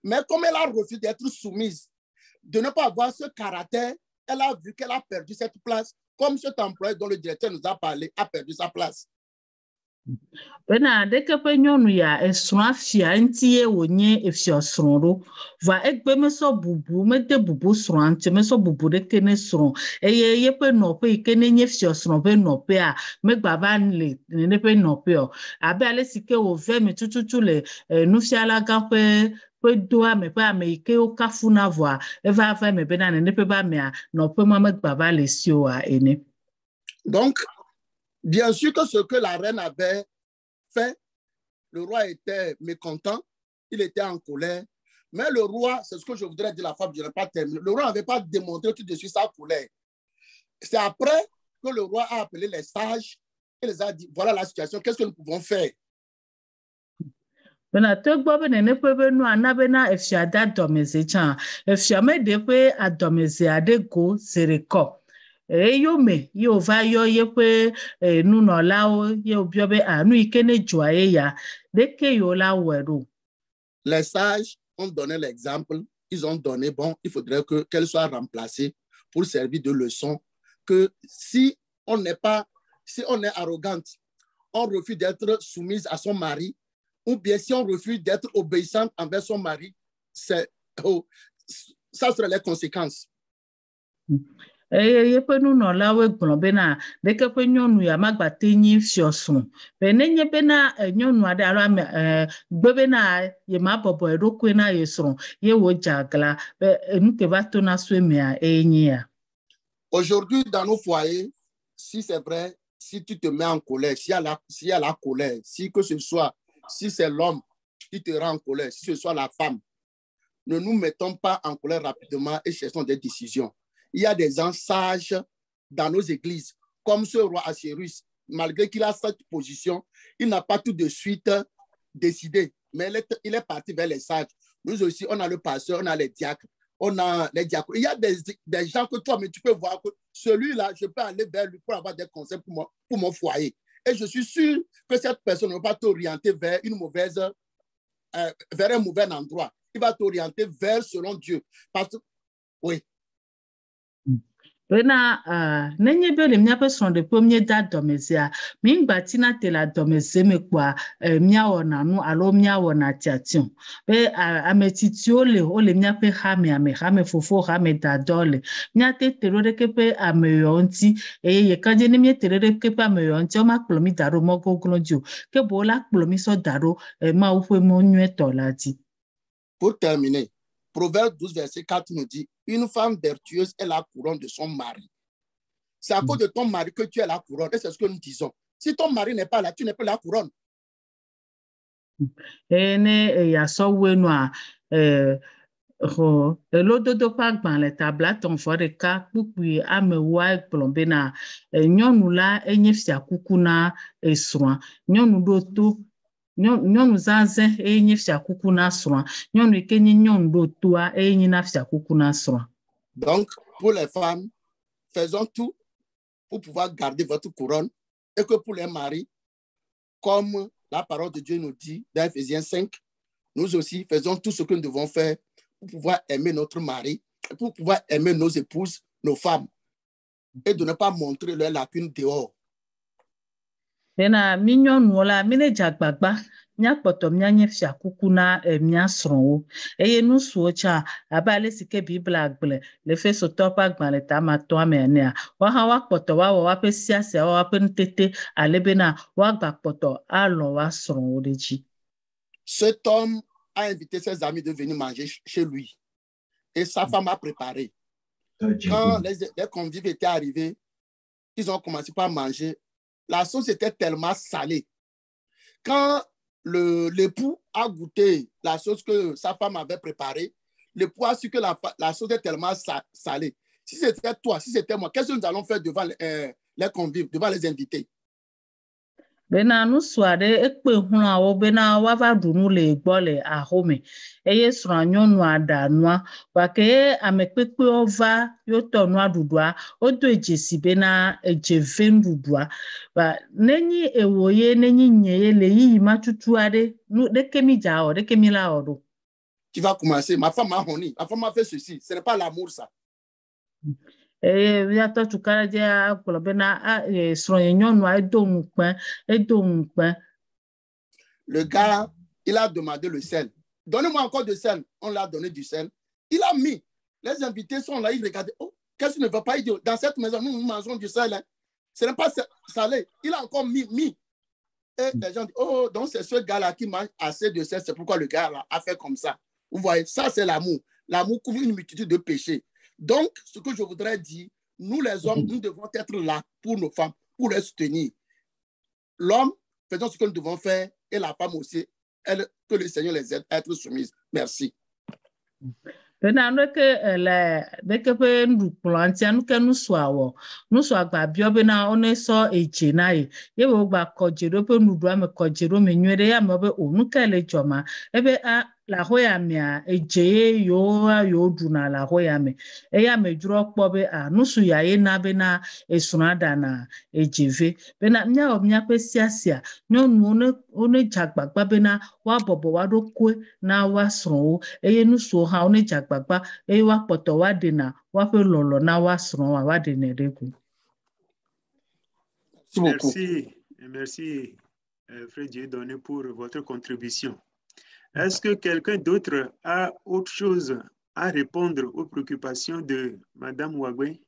Mais comme elle a refusé d'être soumise, de ne pas avoir ce caractère, elle a vu qu'elle a perdu cette place, comme cet employé dont le directeur nous a parlé a perdu sa place. Bena deke pe nyɔnu ya esrɔ̃a fia ŋuti ye wònye efia srɔ̃ ɖo va egbe mesɔ bubu mede bubu srɔ̃a ŋuti mesɔ bubu ɖeke ne srɔ̃ eye yeƒe nɔƒe yi ke ne nye fia srɔ̃ ƒe nɔƒea megbava le nene ƒe nɔƒe o abe ale si ke wòve me tututu le nufiala gã ƒe doa me ƒe ame yi ke wo kafuna vɔa eva va me bena nene ƒe be amea nɔƒe ma megbava le si oa ene. Donc, bien sûr que ce que la reine avait fait, le roi était mécontent, il était en colère, mais le roi, c'est ce que je voudrais dire la fois, je n'ai pas terminé, le roi n'avait pas démontré tout de suite sa colère. C'est après que le roi a appelé les sages et les a dit, voilà la situation, qu'est-ce que nous pouvons faire? Bena to gbɔ be nene ƒe be nua na bena efia de adɔmeze tsã efia meɖe ƒe adɔmeze aɖe go zi ɖekɔ. Eyome ye wòva yɔ yeƒe nunɔlawo ye wòbiɔ be nu yi ke ne dzɔa ye ya ɖeke yewo la wɔe ɖo. Les sages ont donné l'exemple, ils ont donné, bon, il faudrait qu'elle soit remplacée pour servir de leçon, que si on est arrogante, on refuse d'être soumise à son mari, ou bien si on refuse d'être obéissante envers son mari, ça serait les conséquences. Yeƒe nunɔlawo gblɔ bena ɖeke ƒe nyɔnu ya magbate nyi fiɔsrɔ̃ be nenye bena nyɔnu aɖe alo ame gbe bena ye mabɔbɔ eɖokui na ye srɔ̃ ye wòdze agla be nu ke va tona so emea enye ya. Aujourd'hui, dans nos foyers, si c'est vrai, si tu te mets en colère, s'il y a la colère, si c'est l'homme qui te rend en colère, si ce soit la femme, ne nous mettons pas en colère rapidement et cherchons des décisions. Il y a des gens sages dans nos églises, comme ce roi Assuérus. Malgré qu'il a cette position, il n'a pas tout de suite décidé, mais il est parti vers les sages. Nous aussi, on a le pasteur, on a les diacres, on a les diacres. Il y a des gens que toi, mais tu peux voir que celui-là, je peux aller vers lui pour avoir des conseils pour mon foyer. Et je suis sûr que cette personne ne va pas t'orienter vers vers un mauvais endroit. Il va t'orienter vers selon Dieu. Parce que, oui. Bena nenye be le miaƒe srɔ̃ɖeƒe míeda adɔmezea míŋgbatina te le adɔmeze me kpoa míawɔna nu alo míawɔna tiatia be ame tsitsiwo wole míaƒe xame fofo xame dadɔ le míate te ɖo ɖeke ƒe ameyɔ ŋuti eye ye kadze ne míete ɖo ɖeke ƒe ameyɔ ŋuti womakplɔ mí da ɖo mɔ goglo dzi o ke boŋ wola kplɔ mí sɔ da ɖo Mawu ƒe mɔ nyuietɔ la dzi. Pour terminer, Proverbe 12, verset 4 nous dit, une femme vertueuse est la couronne de son mari. C'est à cause de ton mari que tu es la couronne. Et c'est ce que nous disons. Si ton mari n'est pas là, tu n'es pas la couronne. Elododo ƒe agbalẽ tabla tɔ̃vɔ ɖeka kpukpui amewoa gblɔ bena nyɔnu la enye fiakuku na esrɔ̃a nyɔnu ɖo to nyɔnu zãzẽ eye nye fiakuku na srɔ̃a nyɔnu yi ke nye nyɔnu ɖo toa eye nye na fiakuku na srɔ̃a. Donc pour les femmes, faisons tout pour pouvoir garder votre couronne et que pour les maris, comme la parole de Dieu nous dit dans Ephésiens 5, nous aussi faisons tout ce que nous devons faire pour pouvoir aimer notre mari, pour pouvoir aimer nos épouses, nos femmes, et de ne pas montrer leurs lacunes dehors. Bena mi nyɔnuwo la mi ne dze agbagba míakpɔtɔ míanye fiakuku na mía srɔ̃wo eye nusuwo tsã abe ale si ke Biblia gblẽ le Efesotɔwo ƒe agbalẽ tamatɔa me enea woaha woakpɔtɔ woawɔ woaƒe siasia woaƒe nutete ale bena woagbakpɔtɔ alɔ woa srɔ̃wo ɖe dzi. Cet homme a invité ses amis de venir manger chez lui et sa femme a préparé. Quand les convives étaient arrivés, ils ont commencé par manger. la sauce était tellement salée. Quand l'époux a goûté la sauce que sa femme avait préparée, l'époux a su que la sauce est tellement salée. Si c'était toi, si c'était moi, qu'est-ce que nous allons faire devant les convives, devant les invités? Bena nu suade ekpe huna wo bena wava dunu le gbole ahome eye sra nyɔnu adanua wake amekpekpe ova yo tonua dudua odo ejesi bena ejeve dudua ba nenyi ewoye nenyi nyeye le yi matutu ade nu dekemi jao dekemi la odo. Tu vas commencer, ma femme m'a honni, ma femme m'a fait ceci, ce n'est pas l'amour ça. Le gars, il a demandé le sel. Donnez-moi encore du sel. On l'a donné du sel. Il a mis. Les invités sont là, ils regardent. Oh, qu'est-ce qu'il ne va pas dire? Dans cette maison, nous mangeons du sel. Hein. Ce n'est pas salé. Il a encore mis. Et les gens disent, oh, donc c'est ce gars-là qui mange assez de sel. C'est pourquoi le gars-là a fait comme ça. Vous voyez, ça c'est l'amour. L'amour couvre une multitude de péchés. Donc, ce que je voudrais dire, nous les hommes, nous devons être là pour nos femmes, pour les soutenir. L'homme, faisons ce que nous devons faire, et la femme aussi, elle, que le Seigneur les aide à être soumise. Merci. Bena que la deke pe ndu plantia nu ke nu swawo nu swa gba bio bena one so ejina ye wo gba kojero pe nu do am kojero me nwere ya mo be onu kele joma ebe a la hoya mia eje yo du na la hoya me eya me juro kpo be a nu su ya ye na be na esuna da na ejeve bena nya o nya pe siasia nyonu one jagbagba bena wa bobo wa do kwe na wa sro eye nu so ha one jagbagba eye wa poto wa dena wa pe lolo na wa sro wa dena reku. Merci Frère Dieudonné pour votre contribution. Est-ce que quelqu'un d'autre a autre chose à répondre aux préoccupations de Madame Ouagoué?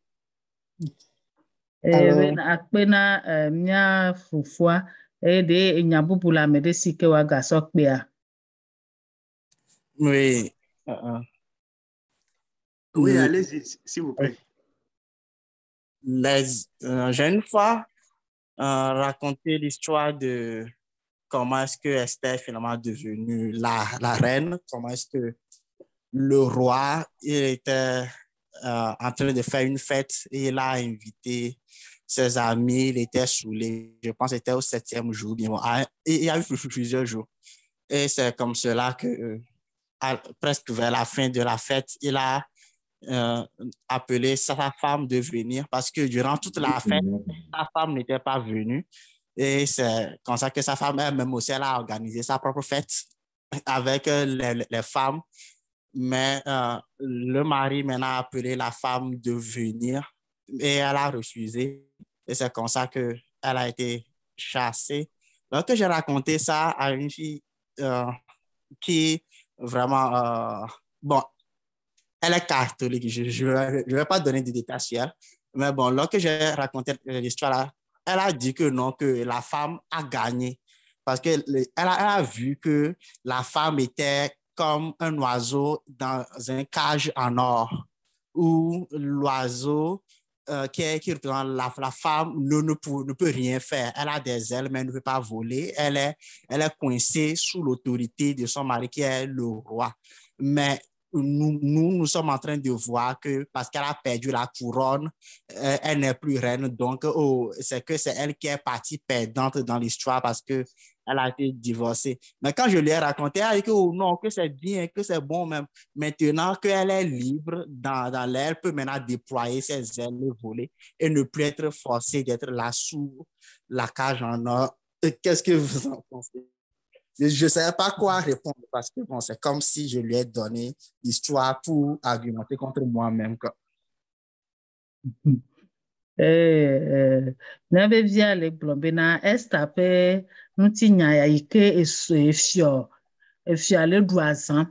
Akpena mia fufua de nyabubula medesi ke wa gasokpea. Oui. Oui, allez-y, s'il vous plaît. J'ai une fois raconté l'histoire de comment est-ce que Esther est finalement devenue la reine, comment est-ce que le roi il était en train de faire une fête et il a invité ses amis, il était saoulé, je pense que c'était au 7e jour, il y a eu plusieurs jours. Et c'est comme cela que presque vers la fin de la fête, il a appelé sa femme de venir parce que durant toute la fête, sa femme n'était pas venue. Et c'est comme ça que sa femme elle-même aussi, elle a organisé sa propre fête avec les femmes. Mais le mari maintenant a appelé la femme de venir et elle a refusé. Et c'est comme ça qu'elle a été chassée. Donc, j'ai raconté ça à une fille qui vraiment... bon, elle est catholique. Je ne vais pas donner de détails sur elle. Mais bon, lorsque j'ai raconté l'histoire là, elle a dit que non, que la femme a gagné. Parce qu'elle a vu que la femme était comme un oiseau dans un cage en or, où l'oiseau qui représente la femme ne peut rien faire. Elle a des ailes, mais elle ne peut pas voler. Elle est coincée sous l'autorité de son mari, qui est le roi. Mais nous sommes en train de voir que parce qu'elle a perdu la couronne, elle n'est plus reine. Donc, c'est elle qui est partie perdante dans l'histoire parce qu'elle a été divorcée. Mais quand je lui ai raconté, elle a dit que non, que c'est bien, que c'est bon même. Maintenant qu'elle est libre dans l'air, elle peut maintenant déployer ses ailes et voler et ne plus être forcée d'être là sous la cage en or. Qu'est-ce que vous en pensez? Je ne savais pas quoi répondre parce que bon, c'est comme si je lui ai donné l'histoire pour argumenter contre moi-même. N'avez via les blombena estape nutinya ya ike efio le doazan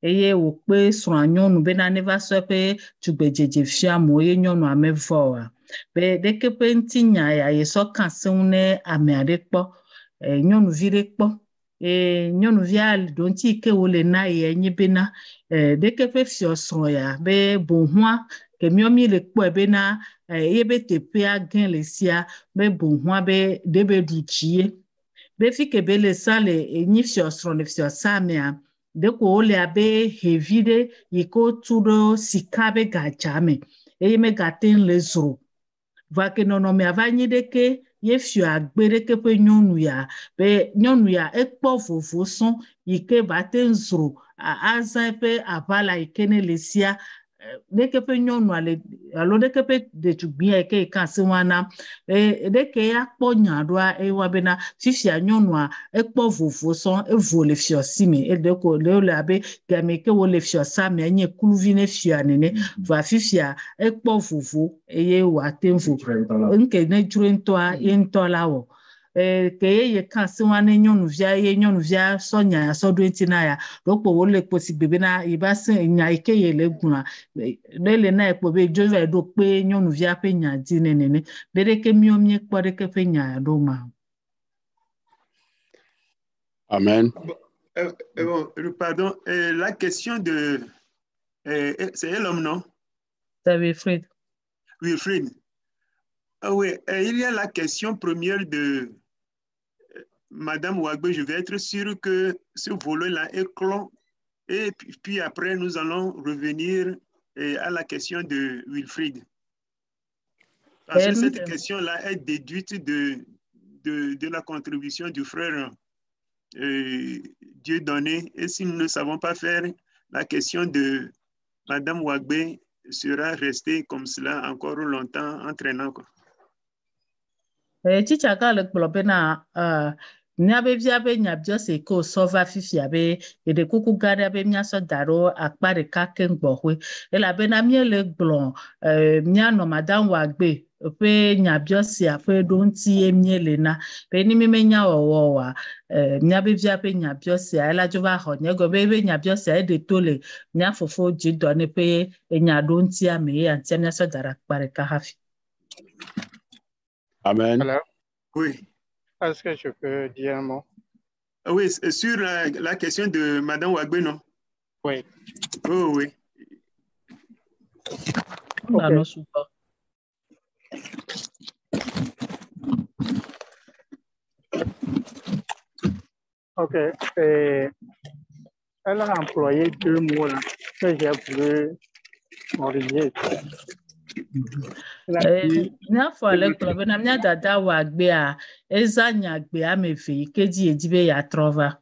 eye wo pe sran nyonu bena neva so pe tugbejeje fia mo ye nyonu amevo a be de ke pe ntinya ya ye so kan seune ame ade po nyonu vire po nyonu via donti ke wo le na ye nyi bena de ke pe fio sran ya be bonhua ke miomi le kpo be na ebe tepe agen le sia be bonhwa be de be duchie be fi ke be le sa le ni fio sro le fio samia de ko le abe hevide yiko tudo sikabe gachame me gaten le zro va ke nono me avanyi de ke ye fio agbere ke pe nyonu ya ekpo vovo son yike baten zro aza pe avala ikene le sia de ke pe nyonu alo de ke pe de tubia ke kan se wana de ke ya kpo nyadoa wa bena fifia nyonu ekpo vovo son evo le fio sime de ko le abe game ke wo le fio sa me nye kuluvi ne fio anene va fifia ekpo vovo ye wa tenvo nke ne jurento yento lawo ke ye kan se wana nyonuvia sonya so do ntina ya dokpo wo le posi bebe na iba se nya ike ye le gun le na ekpo be jova do pe nyonuvia pe nya di nenene bere ke miomie kpo de ke pe nya do ma. Amen. Pardon, la question de c'est l'homme, non? C'est Wilfried. Wilfried. Oui, il y a la question première de Madame Ouagbé. Je vais être sûr que ce volet-là est clos. Et puis après, nous allons revenir à la question de Wilfried. Parce que cette question-là est déduite de la contribution du frère Dieudonné. Et si nous ne savons pas faire, la question de Madame Ouagbé sera restée comme cela encore longtemps entraînant. Chichaka le globena nyabe viabe nyabjo se ko sova fifia be de kuku gada be miaso daro akpare kaken gbohwe ela be na mie le glon mia no Madame Ouagbé pe nyabjo se afa do nti emie le na be ni menya wowa nyabe viabe nyabjo se ela jova ho nego be nyabjo se de tole nya fofo Dieudonné pe enya do nti ame antia miaso dara akpare ka hafi. Amen. Alors, oui. Est-ce que je peux dire un mot? Oui, sur la question de Madame Ouagbé, non? Oui. Oh, oui. Okay. Ok. Elle a employé 2 mots là, que j'ai voulu corriger. Na fole klobe na mnya dada Ouagbé a eza nyagbe amefe keji edibe ya trova.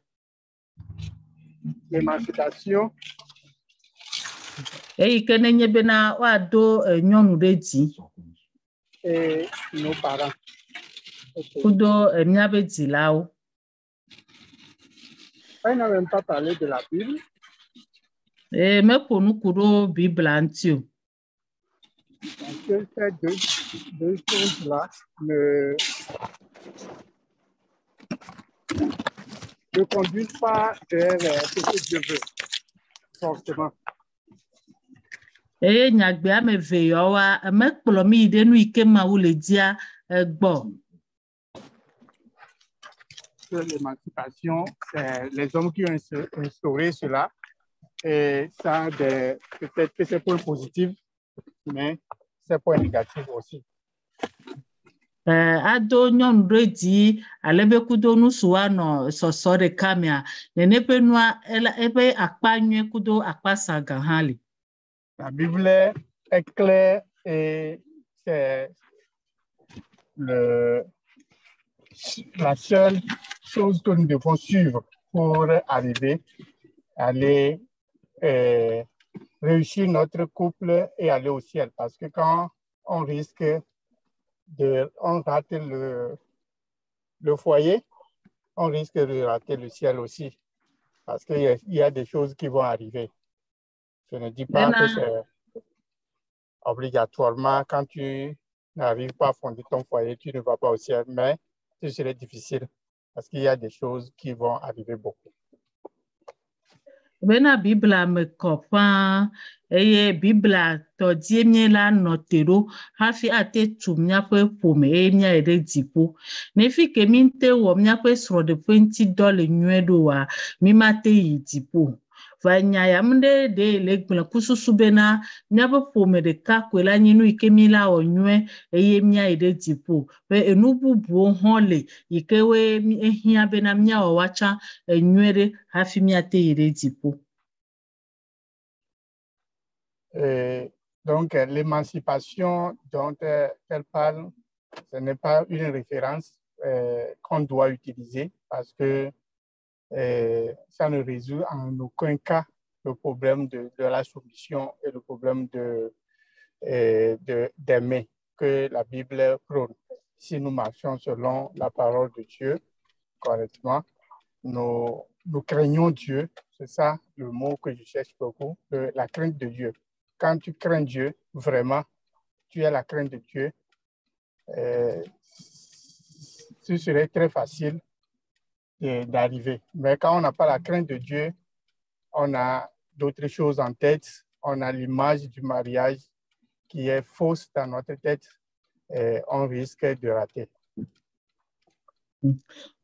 L'émancipation. Ikene nyebe na wado nyonu redi. Et nos parents. Okay. Kudo mnyabe dilao. Elle n'a même pas parlé de la Bible. Me konu kuro Bible antio. Donc, ces deux choses-là ne conduisent pas vers ce que Dieu veut, forcément. Nyagbe ameve yowa me kplomi ide nu ike ma wo le dia gbo. L'émancipation, c'est les hommes qui ont instauré cela, et ça a peut-être que c'est point positif, mais c'est point négatif aussi. Ado nyon redi alebe kudo nusuwa no sosore kamia nenepe nwa ebe akpanywe kudo akpasa gahali. La Bible est claire et c'est la seule chose que nous devons suivre pour arriver à aller réussir notre couple et aller au ciel. Parce que quand on risque on rate le foyer, on risque de rater le ciel aussi. Parce qu'il y a des choses qui vont arriver. Je ne dis pas que c'est obligatoirement quand tu n'arrives pas à fonder ton foyer, tu ne vas pas au ciel, mais ce serait difficile parce qu'il y a des choses qui vont arriver beaucoup. Bena Bibla me kopa Bibla to diemie la notero hafi ate tumnya pe pome mia ede dipo nefi ke minte wo mia pe sro de $20 nyuedo wa mi mate yi dipo Vanya mde de legbla kususu bena miabe pome de ka kwela nyinu ikemila onwe eye mia ede tipo be enubu buo honle ikewe ehia bena mia owacha enwere hafi mia te ede tipo. Donc, l'émancipation dont elle parle, ce n'est pas une référence qu'on doit utiliser parce que ça ne résout en aucun cas le problème de la soumission et le problème d'aimer que la Bible prône. Si nous marchons selon la parole de Dieu correctement, nous craignons Dieu, c'est ça le mot que je cherche beaucoup, la crainte de Dieu. Quand tu crains Dieu, vraiment, tu as la crainte de Dieu, ce serait très facile d'arriver. Mais quand on n'a pas la crainte de Dieu, on a d'autres choses en tête, on a l'image du mariage qui est fausse dans notre tête, et on risque de rater.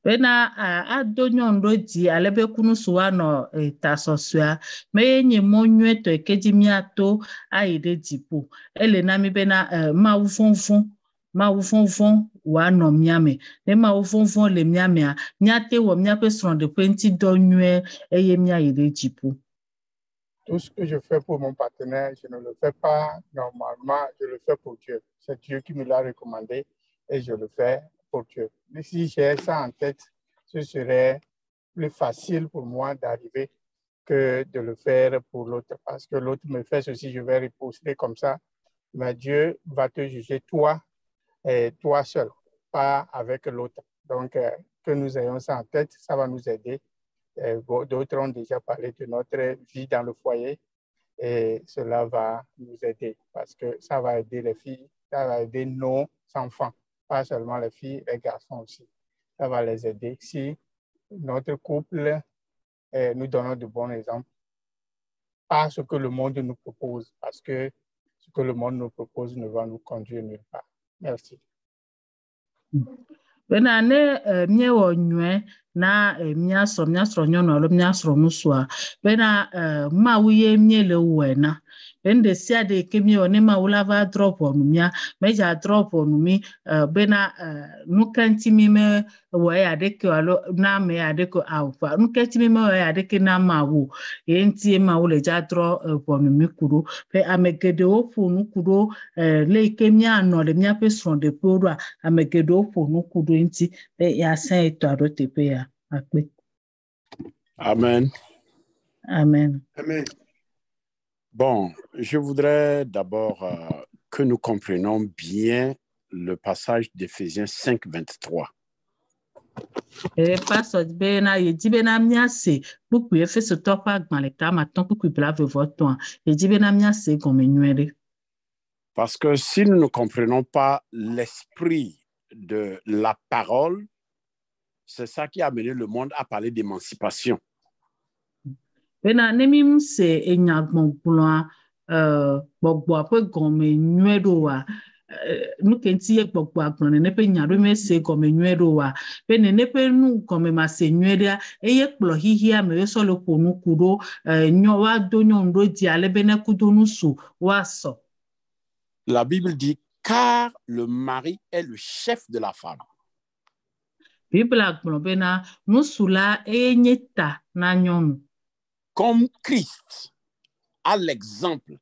Bena ado nyondo di alebe kunu suwa no tasosua me nye monwe to ekeji miato aide dipo ele na mi bena ma ufonfon wa no miame ne ma ufonfon le miame a miate wo miape son de penti donwe eye mia ide dipo. Tout ce que je fais pour mon partenaire, je ne le fais pas normalement, je le fais pour Dieu. C'est Dieu qui me l'a recommandé et je le fais pour Dieu. Mais si j'ai ça en tête, ce serait plus facile pour moi d'arriver que de le faire pour l'autre. Parce que l'autre me fait ceci, je vais riposter comme ça. Mais Dieu va te juger toi et toi seul, pas avec l'autre. Donc, que nous ayons ça en tête, ça va nous aider. D'autres ont déjà parlé de notre vie dans le foyer et cela va nous aider parce que ça va aider les filles, ça va aider nos enfants, pas seulement les filles, les garçons aussi. Ça va les aider si notre couple, nous donnons de bons exemples, pas ce que le monde nous propose, parce que ce que le monde nous propose ne va nous conduire nulle part. Merci. Bena ne mie wo nywe na miasro nyono lo miasro musua bena ma wuye mie le wena bende sia de kemi one ma wulava drop on mia meja drop on mi bena nu kanti mi me wo ya de ke alo na me ya de ko awfa nu kanti mi me wo ya de ke na ma wo enti ma wo le ja drop on mi kuro pe amegede ofu nu kuro le kemi ano le mia pe son de poro amegede ofu nu kuro enti ya saint to adote pe ya akpe. Amen. Amen. Amen. Bon, je voudrais d'abord que nous comprenions bien le passage d'Éphésiens 5, 23. Pastor bena yedibena miase buku Efeso topa gbaleka maton buku blave voton yedibena miase gomenwere. Parce que si nous ne comprenons pas l'esprit de la parole, c'est ça qui a amené le monde à parler d'émancipation. Bena nemim se enyagbon blanc gbogbo ape gomenwero wa nous kenti e gbogbo agbon ne pe nyaro me se gomenwero wa pe ne pe nu gome ma se nwere eye kplo hihia me so lo ponu kuro nyo wa do nyondo di ale bene kudo nusu wa so. La Bible dit car le mari est le chef de la femme. Bible agbon bena nusula enyeta na nyonu. Comme Christ a l'exemple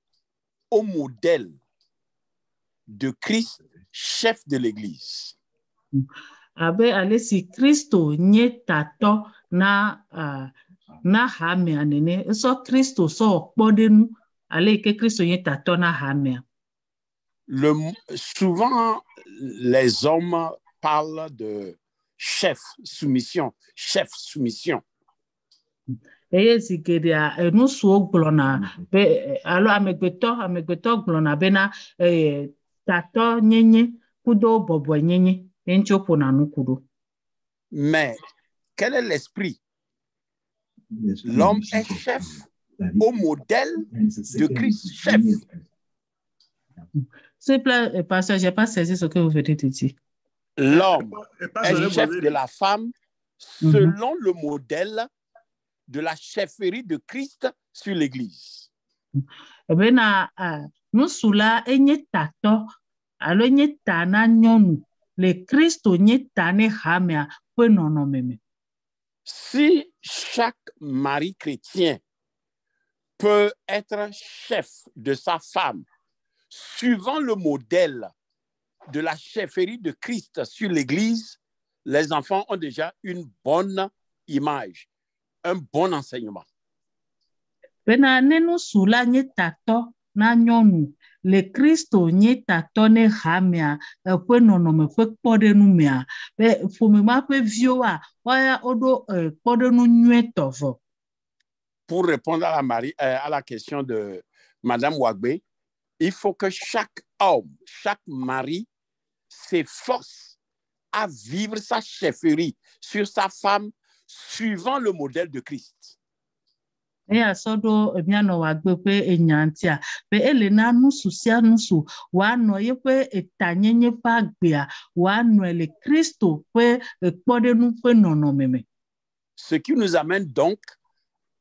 au modèle de Christ, chef de l'Église. Abe alesi Kristo nyeta to na hame anene so Kristo so kpodenu ale ke Kristo nyeta to na hame. Souvent les hommes parlent de chef, soumission. Eye zikeria enusu oglona be alo amegbeto glona bena tato nyenye kudo bobo nyenye enchopo na nukudo. Mais quel est l'esprit? L'homme est chef au modèle de Christ, chef. S'il vous plaît, pasteur, j'ai pas saisi ce que vous venez de dire. L'homme est chef de la femme selon le modèle de la chefferie de Christ sur l'Église. Bena nusula enye tato alo enye tana nyonu le Kristo nye tane hamea pe nono meme. Si chaque mari chrétien peut être chef de sa femme suivant le modèle de la chefferie de Christ sur l'Église, les enfants ont déjà une bonne image, un bon enseignement. Bena nenu sula nye tato na nyonu le Kristo nye tato ne hamea pe nono me pe kpode nu mea be fome ma pe vioa waya odo kpode nu nyue tovo. Pour répondre à la question de Madame Wagbe, il faut que chaque homme, chaque mari s'efforce à vivre sa chefferie sur sa femme suivant le modèle de Christ. Eya sodo miano Wagbe pe enyantia pe elena nusu sia nusu wa no ye pe etanyenye pa gbea wa no le Kristo pe kpode nu pe nono meme. Ce qui nous amène donc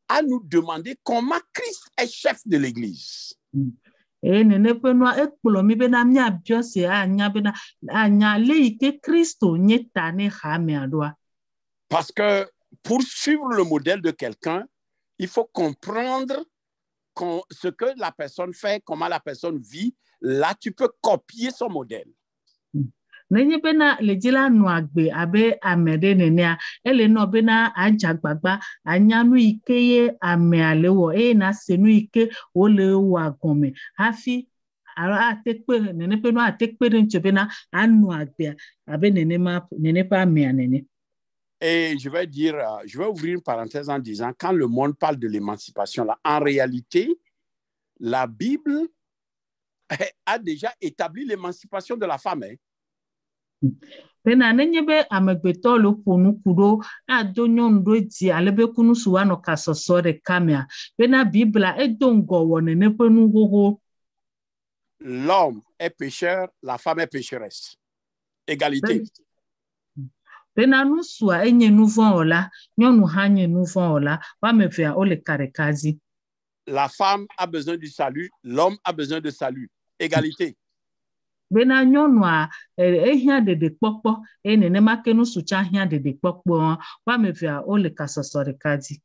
à nous demander comment Christ est chef de l'Église. Nene pe no ekpolo mi be na mi abiose anya be na anya le ike Kristo nye tane ha me adoa. Parce que pour suivre le modèle de quelqu'un, il faut comprendre ce que la personne fait, comment la personne vit. Là, tu peux copier son modèle. Nenye bena lejila no agbe abe amede nenea ele no bena ajagbagba anyanu ikeye ame alewo na senu ike ole wa gome hafi ara atekpe nene pe no atekpe nche bena anu agbe abe nene pa ame anene. Et je vais ouvrir une parenthèse en disant, quand le monde parle de l'émancipation, là, en réalité, la Bible a déjà établi l'émancipation de la femme. Pena nenye be amegbeto lo ponu kudo adonyo ndo di alebe kunu suwano kasoso de kamea. Pena Bibla edongo wonene penu gogo. L'homme est pécheur, la femme est pécheresse. Égalité. Pena nusua enye nouvon ola, nyonu hanye nouvon ola, wa mevea ole karekazi. La femme a besoin du salut, l'homme a besoin de salut. Égalité. Bena nyonua ehia de kpokpo nene makenu sucha hia de kpokpo wa mevea ole kasosore kazi.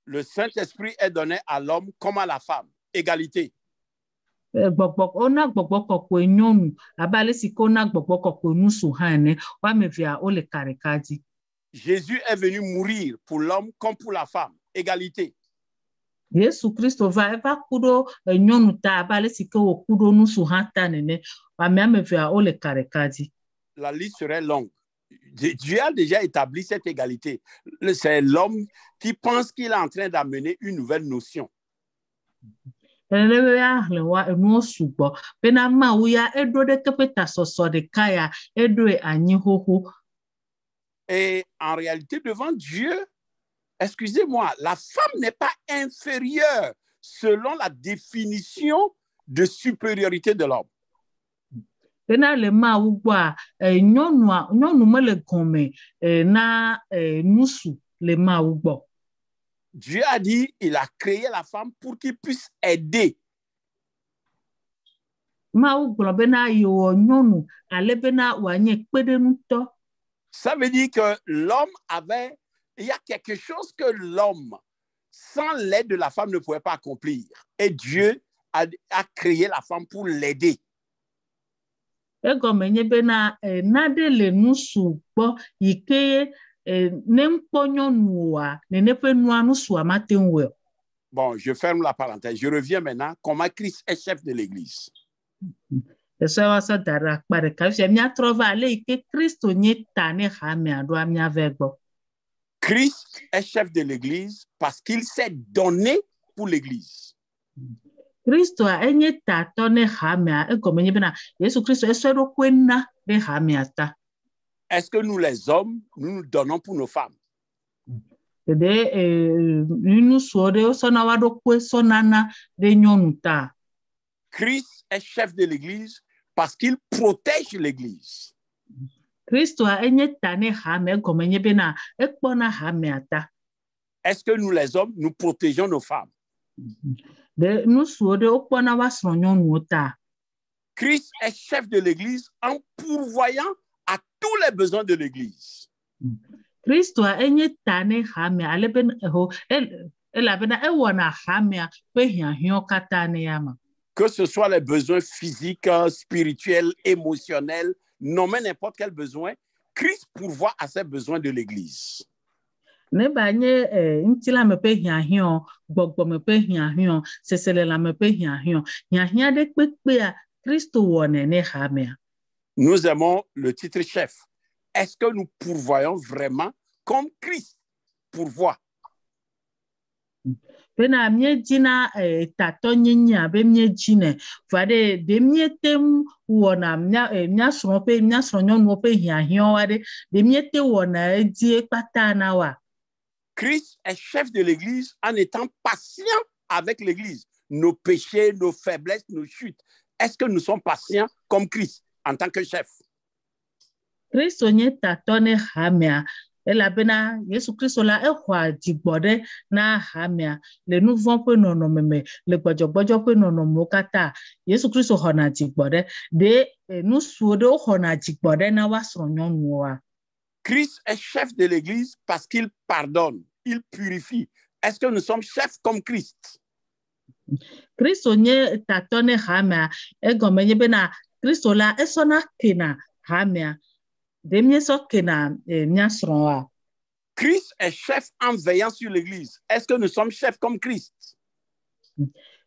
Le Saint-Esprit est donné à l'homme comme à la femme. Égalité. Gbogbo ona gbogbo kokko nyonu abale sikona gbogbo kokko nusu hane wa mevea ole karekazi. Jésus est venu mourir pour l'homme comme pour la femme. Égalité. Yesu Kristo va eva kudo nyonu ta abale sike wo kudo nusu hata nene wa mevea ole karekazi. La liste serait longue. Dieu a déjà établi cette égalité. C'est l'homme qui pense qu'il est en train d'amener une nouvelle notion. Et en réalité, devant Dieu, excusez-moi, la femme n'est pas inférieure selon la définition de supériorité de l'homme. Dieu a dit, il a créé la femme pour qu'il puisse aider. Ça veut dire que l'homme avait, il y a quelque chose que l'homme, sans l'aide de la femme, ne pouvait pas accomplir. Et Dieu a créé la femme pour l'aider. Bon, je ferme la parenthèse. Je reviens maintenant. Comment Christ est chef de l'Église? Christ est chef de l'Église parce qu'il s'est donné pour l'Église. Est-ce que nous, les hommes, nous nous donnons pour nos femmes? Christ est chef de l'Église parce qu'il protège l'Église. est-ce que nous les hommes, nous protégeons nos femmes? Christ est chef de l'Église en pourvoyant à tous les besoins de l'Église. Kristo enye tane hame aleben ho elabena ewona hame pe hiahio katane yama. Que ce soit les besoins physiques, spirituels, émotionnels, nommez n'importe quel besoin, Christ pourvoit à ces besoins de l'Église. Ne banye ntila mepe hiahio gbogbo mepe hiahio sesele la mepe hiahio hiahia de pepe a Kristo wone ne hame. Nous aimons le titre chef. Est-ce que nous pourvoyons vraiment comme Christ pourvoit? Pena mie jina tato nyinya be mie jine fade de mie tem wona mia so pe mia so nyonu pe hiahio wade de mie te wona die patana wa. Christ est chef de l'Église en étant patient avec l'Église. Nos péchés, nos faiblesses, nos chutes. Est-ce que nous sommes patients comme Christ en tant que chef? Kristo nye tatone hamia elabena Yesu Kristo la ehwa digbode na hamia le nouveau pe nono meme le gbojogbojo pe nono mokata Yesu Kristo hona digbode de nu suodo hona digbode na wasronyonu wa. Christ est chef de l'Église parce qu'il pardonne, il purifie. Est-ce que nous sommes chefs comme Christ? Kristo nye tatone hamia egomenye bena Kristo la esona kena hamia. Christ est chef en veillant sur l'Église. Est-ce que nous sommes chefs comme Christ?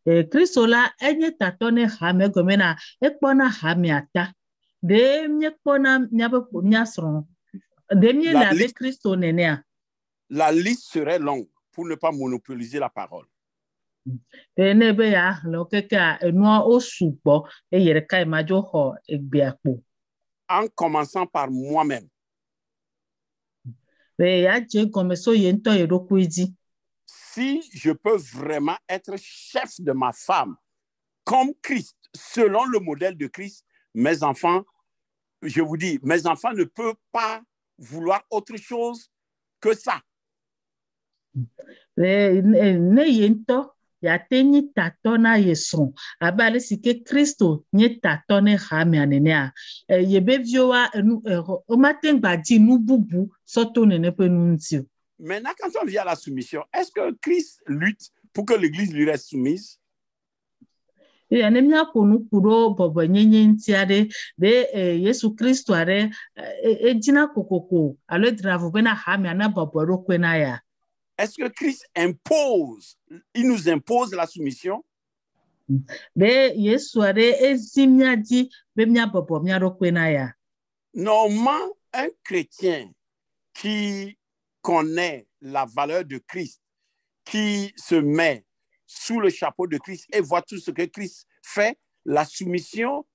Christ la enye tatone hame gomena ekpona hamiata de mie kpona nyabe nyasron de mie la avec Christo nenea. La liste serait longue pour ne pas monopoliser la parole. Nebe ya lokeka enua osupo eyere kai majo ho egbeapo. En commençant par moi-même. Si je peux vraiment être chef de ma femme, comme Christ, selon le modèle de Christ, mes enfants, je vous dis, mes enfants ne peuvent pas vouloir autre chose que ça. Ya teni tatona yeson abale sike Kristo nye tatone hame anenea yebe vioa o matin badi nu bubu soto nene pe nunti. Maintenant quand on vient à la soumission, est-ce que Christ lutte pour que l'église lui reste soumise? Ya nemia konu kuro bobo nyenye ntiade de Yesu Kristo are ejina kokoko alo dravo bena hame ana bobo rokwena ya. Est-ce que Christ impose, il nous impose la soumission? Normalement, un chrétien qui connaît la valeur de Christ, qui se met sous le chapeau de Christ et voit tout ce que Christ fait, la soumission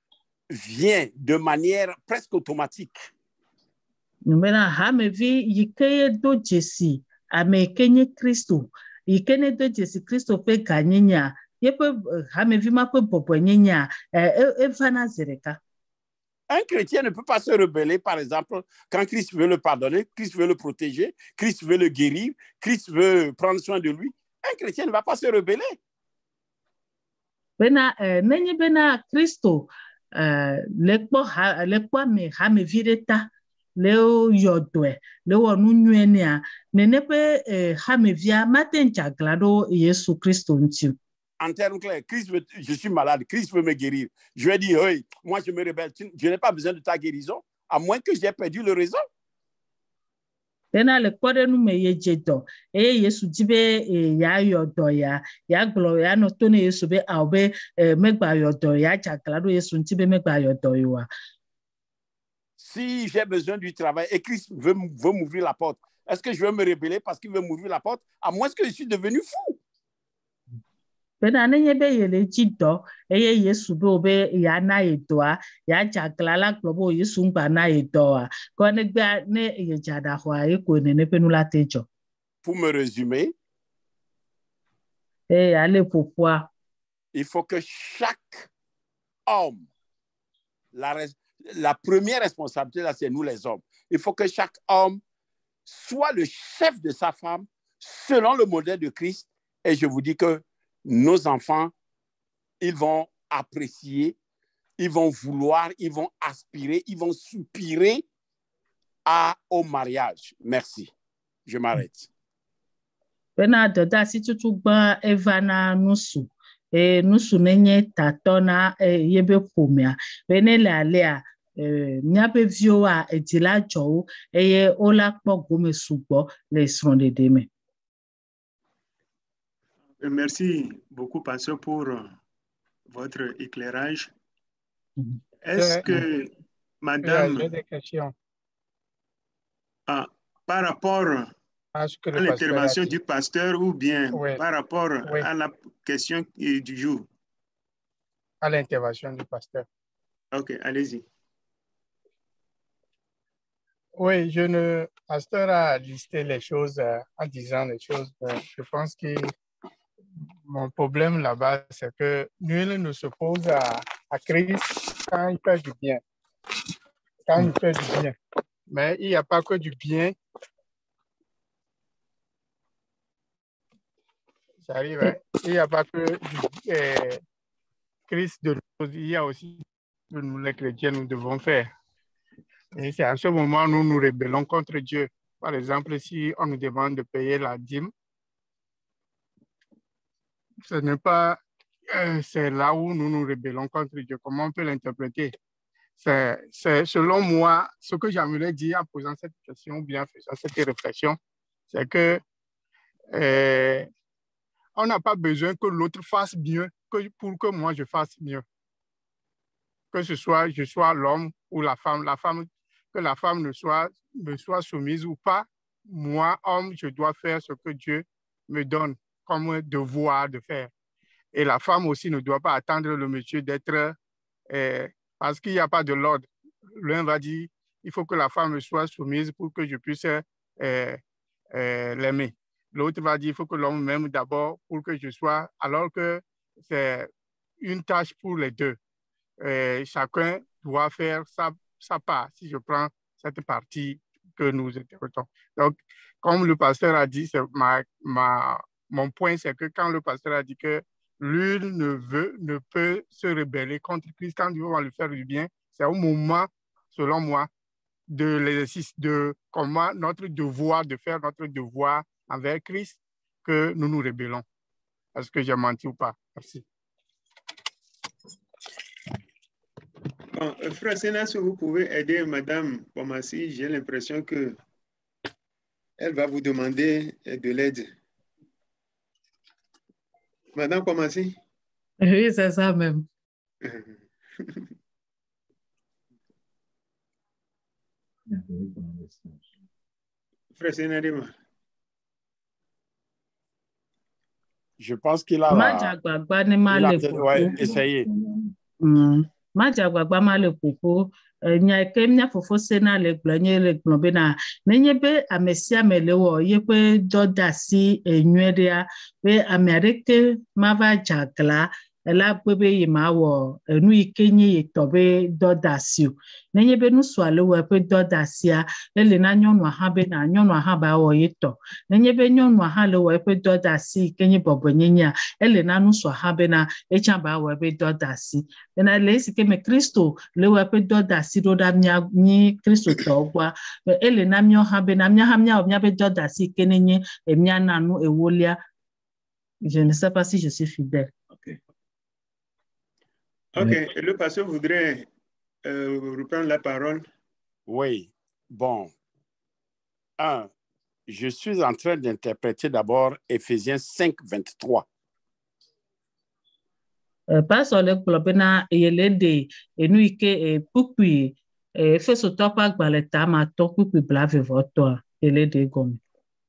vient de manière presque automatique. Amekenye Kristo ikene do Jesu Kristo pe kanyenya yepe hamevima pe poponyenya evana zereka. Un chrétien ne peut pas se rebeller, par exemple, quand Christ veut le pardonner, Christ veut le protéger, Christ veut le guérir, Christ veut prendre soin de lui. Un chrétien ne va pas se rebeller. Bena nenye bena Kristo lekpo me hamevireta leo yodwe leo nunyenia nenepe hamevia matencha glado Yesu Kristo ntiu. En termes clairs, Christ veut, je suis malade, Christ veut me guérir. Je vais dire, hey, moi je me rebelle, je n'ai pas besoin de ta guérison, à moins que j'ai perdu le raison. Tena le kwade nu me yejeto Yesu dibe ya yodo ya glo ya no tone Yesu be aobe megba yodo ya chaklado Yesu ntibe megba yodo yiwa. Si j'ai besoin du travail et Christ veut m'ouvrir la porte, est-ce que je vais me rebeller parce qu'il veut m'ouvrir la porte, à moins que je suis devenu fou? Pena nenye be yele jido Yesu be obe ya na edoa ya chaklala globo Yesu ngba na edoa ko ne gba ne yejada ho ko ne penula tejo. Pour me résumer, allez pourquoi il faut que chaque homme, la première responsabilité là, c'est nous les hommes. Il faut que chaque homme soit le chef de sa femme selon le modèle de Christ. Et je vous dis que nos enfants, ils vont apprécier, ils vont vouloir, ils vont aspirer, ils vont soupirer au mariage. Merci. Je m'arrête. Bena doda si tutu gba evana nusu nusu nenye tatona yebe pomia benele alea miabe vioa edila jowo eye ola kpo gome sugbo le sron de deme. Merci beaucoup, pasteur, pour votre éclairage. Est-ce que, madame, j'ai des questions. Par rapport à l'intervention du pasteur ou bien par rapport à la question du jour? À l'intervention du pasteur. Ok, allez-y. Oui, pasteur a listé les choses en disant les choses. Je pense que mon problème là-bas, c'est que nul ne s'oppose à Christ quand il fait du bien. Quand il fait du bien. Mais il n'y a pas que du bien. J'arrive, hein? Il n'y a pas que du Christ de nous. Il y a aussi ce que nous, les chrétiens, nous devons faire. Et c'est à ce moment où nous nous rébellons contre Dieu. Par exemple, si on nous demande de payer la dîme, ce n'est pas, c'est là où nous nous rébellons contre Dieu. Comment on peut l'interpréter? C'est selon moi, ce que j'aimerais dire en posant cette question, ou bien faisant cette réflexion, c'est que on n'a pas besoin que l'autre fasse mieux pour que moi je fasse mieux. Que ce soit je sois l'homme ou la femme, que la femme me soit soumise ou pas, moi, homme, je dois faire ce que Dieu me donne comme devoir de faire. Et la femme aussi ne doit pas attendre le monsieur d'être, parce qu'il n'y a pas de l'ordre. L'un va dire, il faut que la femme me soit soumise pour que je puisse l'aimer. L'autre va dire, il faut que l'homme m'aime d'abord pour que je sois, alors que c'est une tâche pour les deux. Chacun doit faire sa part, si je prends cette partie que nous interprétons. Donc, comme le pasteur a dit, mon point, c'est que quand le pasteur a dit que l'une ne peut se rebeller contre Christ quand Dieu va lui faire du bien, c'est au moment, selon moi, de l'exercice de comment notre devoir, de faire notre devoir envers Christ, que nous nous rébellons. Est-ce que j'ai menti ou pas? Merci. Bon, frère Sénat, si vous pouvez aider Madame Pomassi, j'ai l'impression que elle va vous demander de l'aide. Madame Pomassi? Oui, c'est ça même. Frère Sénadima. Je pense qu'il a essayé. Majagbagba ma le koko nya ke mnya fofo sena le gblanye le gblombe na nenye be amesia mele wo ye pe dodasi enwedea be amerike mava jagla ela gbebe yi ma wo enu ikenye itobe dodasi nenye be nu swale wo pe dodasia ele na nyonu aha be na nyonu aha ba wo yito nenye be nyonu aha le wo pe dodasi kenye bobonyenya ele na nu swa ha be na echa ba wo be dodasi na le sike me Kristo le wo pe dodasi do da mia ni Kristo togwa ele na mio ha be na mia be dodasi kenenye emia nanu ewolia. Je ne sais pas si je suis fidèle. Ok, le pasteur voudrait reprendre la parole. Oui, bon. Je suis en train d'interpréter d'abord Éphésiens 5, 23. Pas sur le globena yelede enuike pupui feso topa gbaleta ma to pupui blave voto yelede gomme.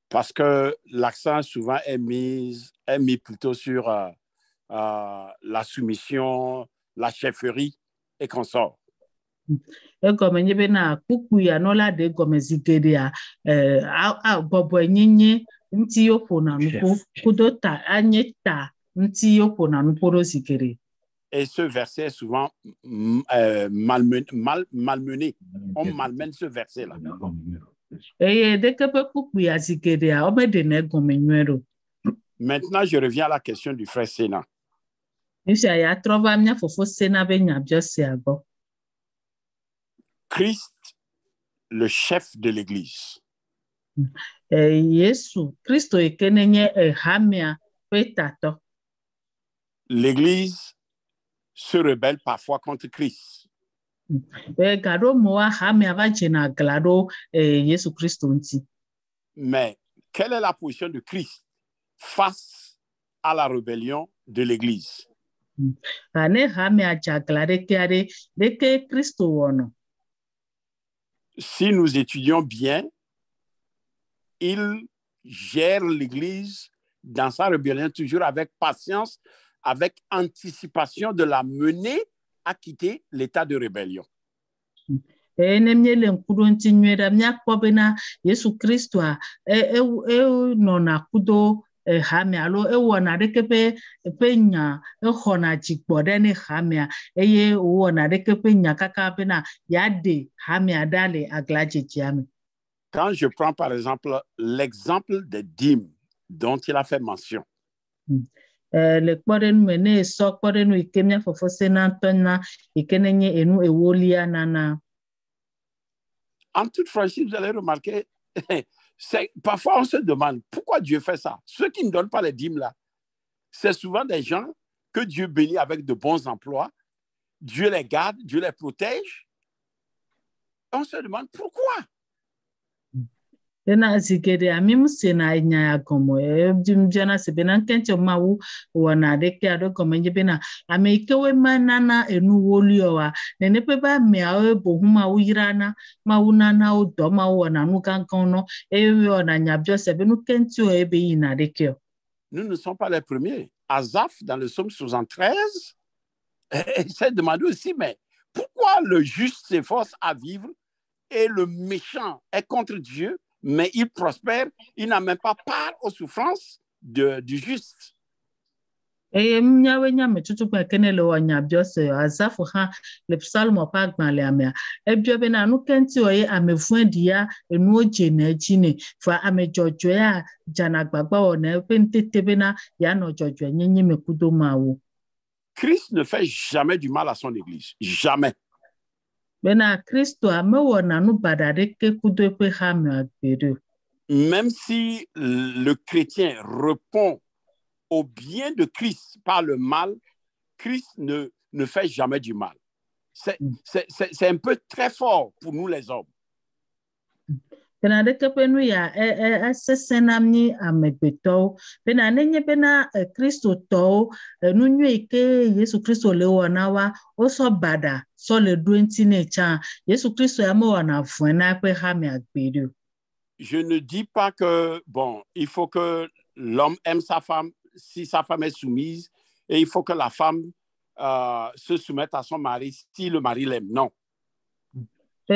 Parce que l'accent souvent est mis plutôt sur la soumission, la chefferie et consorts. Comme nyebe na pupui anola de gomme zigeria bobo nyenye nti yopo na nupo kudota anyeta. Et ce verset est souvent malmené. On malmène ce verset-là. Maintenant, je reviens à la question du frère Sénat. Christ, le chef de l'Église. L'Église se rebelle parfois contre Christ. Mais quelle est la position de Christ face à la rébellion de l'Église? Si nous étudions bien, il gère l'Église dans sa rébellion toujours avec patience, avec anticipation de la mener à quitter l'état de rébellion. Quand je prends par exemple l'exemple des dîmes dont il a fait mention, en toute franchise, vous allez remarquer, parfois on se demande pourquoi Dieu fait ça. Ceux qui ne donnent pas les dîmes là, c'est souvent des gens que Dieu bénit avec de bons emplois. Dieu les garde, Dieu les protège. On se demande pourquoi. Nous ne sommes pas les premiers. Asaph, dans le psaume 73, s'est demandé aussi, mais pourquoi le juste s'efforce à vivre et le méchant est contre Dieu, mais il prospère, il n'a même pas part aux souffrances du juste. Christ ne fait jamais du mal à son Église, jamais. Même si le chrétien répond au bien de Christ par le mal, Christ ne fait jamais du mal. C'est un peu très fort pour nous les hommes. Je ne dis pas que, bon, il faut que l'homme aime sa femme si sa femme est soumise, et il faut que la femme se soumette à son mari si le mari l'aime. Non. Je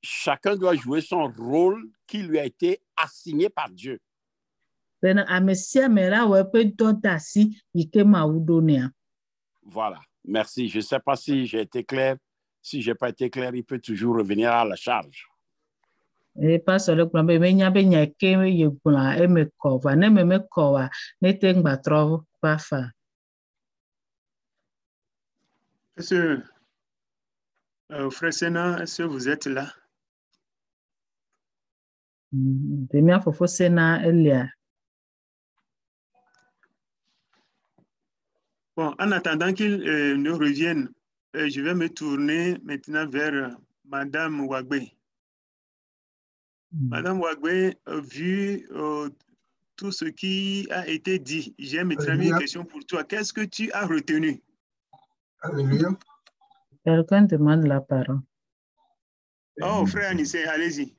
Chacun doit jouer son rôle qui lui a été assigné par Dieu. Voilà, merci. Je ne sais pas si j'ai été clair. Si je n'ai pas été clair, il peut toujours revenir à la charge. Frère Sénat, est-ce que vous êtes là? Bon, en attendant qu'il nous revienne, je vais me tourner maintenant vers Madame Wagbe. Madame Wagbe, vu tout ce qui a été dit, j'ai mes premières questions pour toi. Qu'est-ce que tu as retenu? Alléluia. Quelqu'un demande la parole. Oh, frère Anissé, allez-y.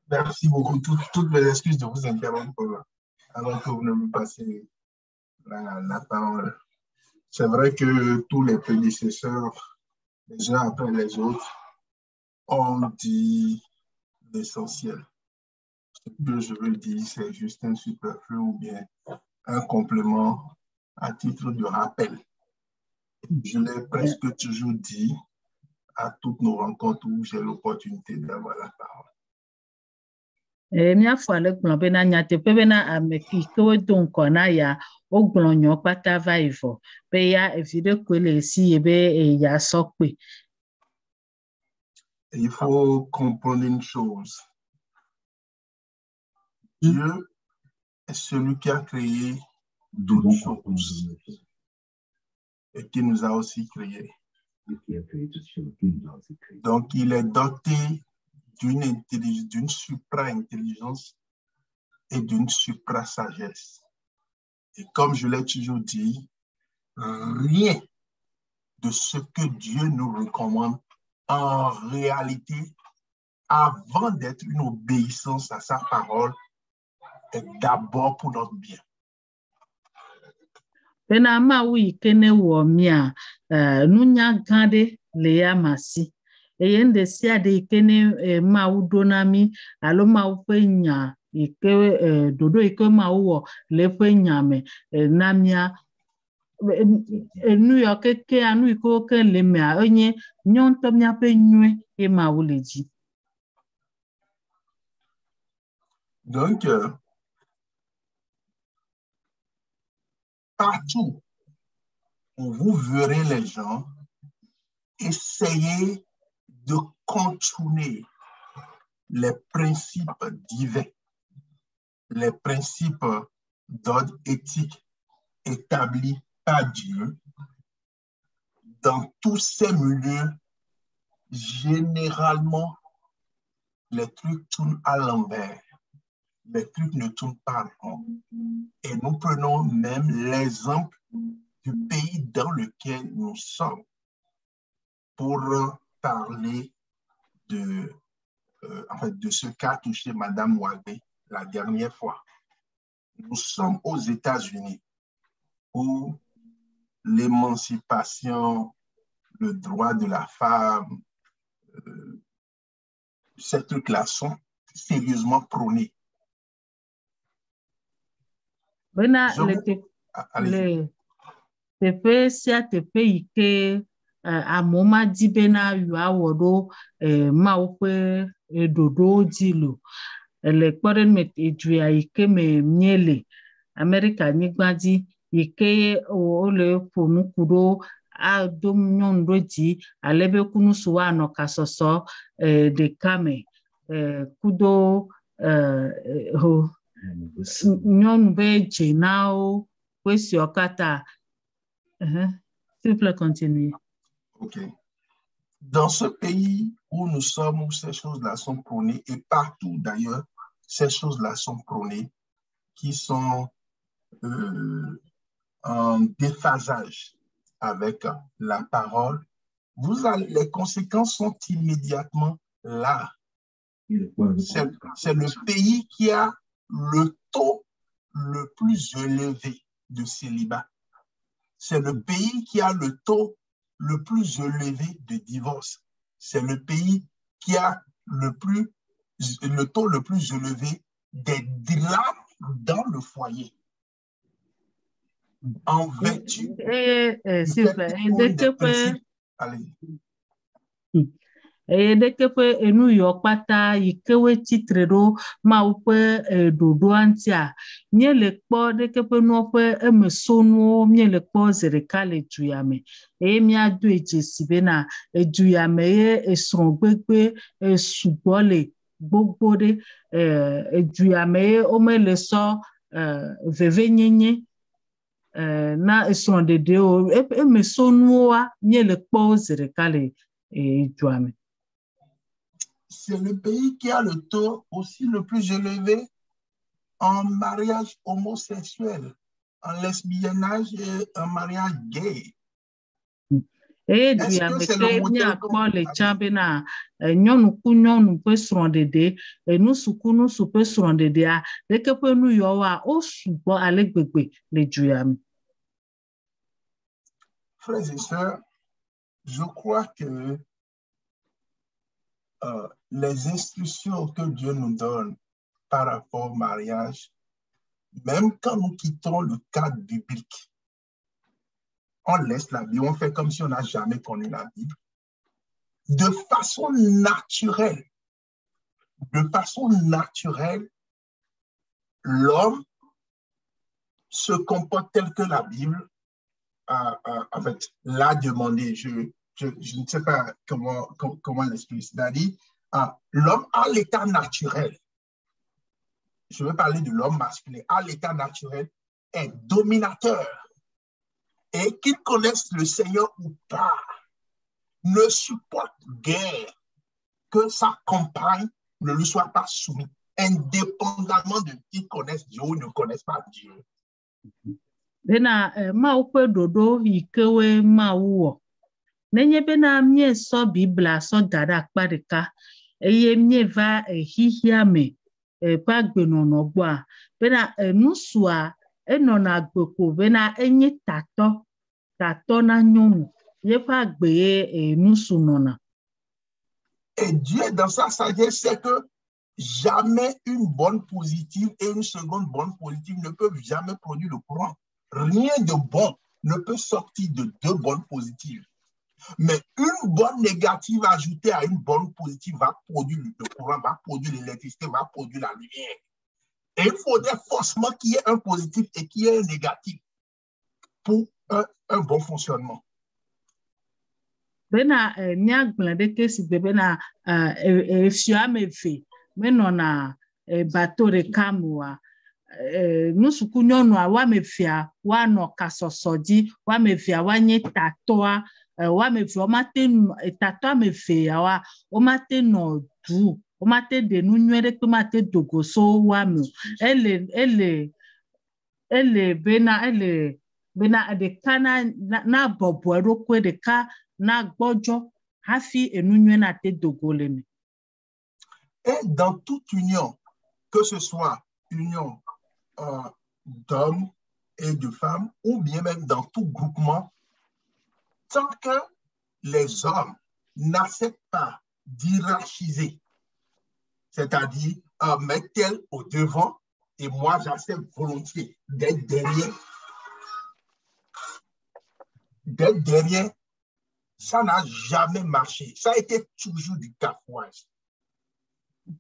Merci beaucoup. Toutes mes excuses de vous interrompre avant que vous ne me passiez la parole. C'est vrai que tous les prédécesseurs, les uns après les autres, ont dit l'essentiel. Ce que je veux dire, c'est juste un superflu ou bien un complément à titre de rappel. Je l'ai presque toujours dit à toutes nos rencontres où j'ai l'opportunité d'avoir la parole. Mia fo ale gblɔ bena nyateƒe bena ame ke wodo ŋkɔ na ya wogblɔ nyɔ kpata va yi vɔ be ya evi ɖe koe le esi ye be ya sɔ kpe. Il faut comprendre une chose. Dieu est celui qui a créé toutes choses et qui nous a aussi créés. Donc, il est doté d'une intelligence, d'une supra-intelligence et d'une supra-sagesse. Et comme je l'ai toujours dit, rien de ce que Dieu nous recommande en réalité, avant d'être une obéissance à sa parole, est d'abord pour notre bien. Bena mawu yi ke ne wɔ mia nunya gã ɖe le ya masi eye nu ɖe sia ɖe yi ke ne mawu ɖo na mi alo mawu ƒe nya yi ke ɖoɖo yi ke mawu wɔ le eƒe nya me na mia nu yɔ kekea nu yi ke wo ke le mea enye nyɔ ŋutɔ miaƒe nyuie ye mawu le dzi. Donc, partout où vous verrez les gens essayer de contourner les principes divins, les principes d'ordre éthique établis par Dieu, dans tous ces milieux, généralement, les trucs tournent à l'envers. Les trucs ne tournent pas rond. Et nous prenons même l'exemple du pays dans lequel nous sommes pour parler de ce qu'a touché Mme Waldé la dernière fois. Nous sommes aux États-Unis où l'émancipation, le droit de la femme, ces trucs-là sont sérieusement prônés. Bena le teƒe sia teƒe yi ke amewo ma di bena yewoawɔ ɖo mawu ƒe ɖoɖowo dzi lo. Le kpɔ ɖe me edua yi ke me míele Amerika nyigba dzi yi ke wole ƒo nuku ɖo ado nyɔnu ɖo dzi alebe kunu si woanɔ kasɔsɔ ɖeka me kudo nyɔnu be dzenawo ƒe siwo katã. S'il vous plaît, continuez. OK. Dans ce pays où nous sommes, où ces choses-là sont prônées, et partout d'ailleurs, ces choses-là sont prônées, qui sont en déphasage avec la parole, les conséquences sont immédiatement là. C'est le pays qui a le taux le plus élevé de célibat. C'est le pays qui a le taux le plus élevé de divorce. C'est le pays qui a le taux le plus élevé des drames dans le foyer. En vertu ɖeke ƒe enu yɔ kpata yi ke wo tsitre ɖo mawu ƒe ɖoɖoa ŋutia míele kpɔ ɖeke ƒe nuwo ƒe emesonuwo míele kpɔ zi ɖeka le du ya me eye míado dzesi bena edu ya me ye esrɔ̃gbegbe sugbɔ le gbogbo ɖe edu ya me ye womele sɔ vevenyenye na esrɔ̃ɖeɖewo emesonuwoa míele kpɔ zi ɖeka le dua me. C'est le pays qui a le taux aussi le plus élevé en mariage homosexuel, en lesbiennage et en mariage gay. Du ya me ke míakpɔ le tsã bena nyɔnu ku nyɔnu ƒe srɔ̃ɖeɖe nusu ku nusu ƒe srɔ̃ɖeɖea ɖeke ƒe nu yawoa wo sugbɔ ale gbegbe le du ya me. Frères et sœurs, je crois que les instructions que Dieu nous donne par rapport au mariage, même quand nous quittons le cadre biblique, on laisse la Bible, on fait comme si on n'a jamais connu la Bible. De façon naturelle, l'homme se comporte tel que la Bible en fait, l'a demandé. Je ne sais pas comment l'expliquer. C'est-à-dire, l'homme à l'état naturel, je veux parler de l'homme masculin, à l'état naturel, est dominateur. Et qu'il connaisse le Seigneur ou pas, ne supporte guère que sa compagne ne lui soit pas soumise, indépendamment de qui connaisse Dieu ou ne connaisse pas Dieu. Bena mau kwe dodo ikewe mau nenye bena mie so Bibla so dada akparika eye mie va hihia me pa gbenono gboa bena nusua enona gbeko bena enye tato na nyonu ye pa gbe nusu nona. Et Dieu dans sa sagesse sait que jamais une bonne positive et une seconde bonne positive ne peuvent jamais produire le courant. Rien de bon ne peut sortir de deux bonnes positives. Mais une bonne négative ajoutée à une bonne positive va produire le courant, va produire l'électricité, va produire la lumière. Et il faudrait forcément qu'il y ait un positif et qu'il y ait un négatif pour un bon fonctionnement. Bena niagble de kesi bena fiamefe menona bateau de kamwa nusuku nyɔnu wamefia wanɔ kasɔsɔdzi wamefia wanye tatoa wamefia womate tatoa mefia wa womate nɔ du womate de nu nyuie ɖe womate dogoso wame ele bena ɖeka na bɔbɔ ɖokue ɖeka na gbɔdzɔ hafi enu nyuie na te dogo le me. Et dans toute union, que ce soit union d'hommes et de femmes, ou bien même dans tout groupement, tant que les hommes n'acceptent pas d'hierarchiser, c'est-à-dire mettre tel au devant, et moi j'accepte volontiers d'être derrière, ça n'a jamais marché. Ça a été toujours du cafouage.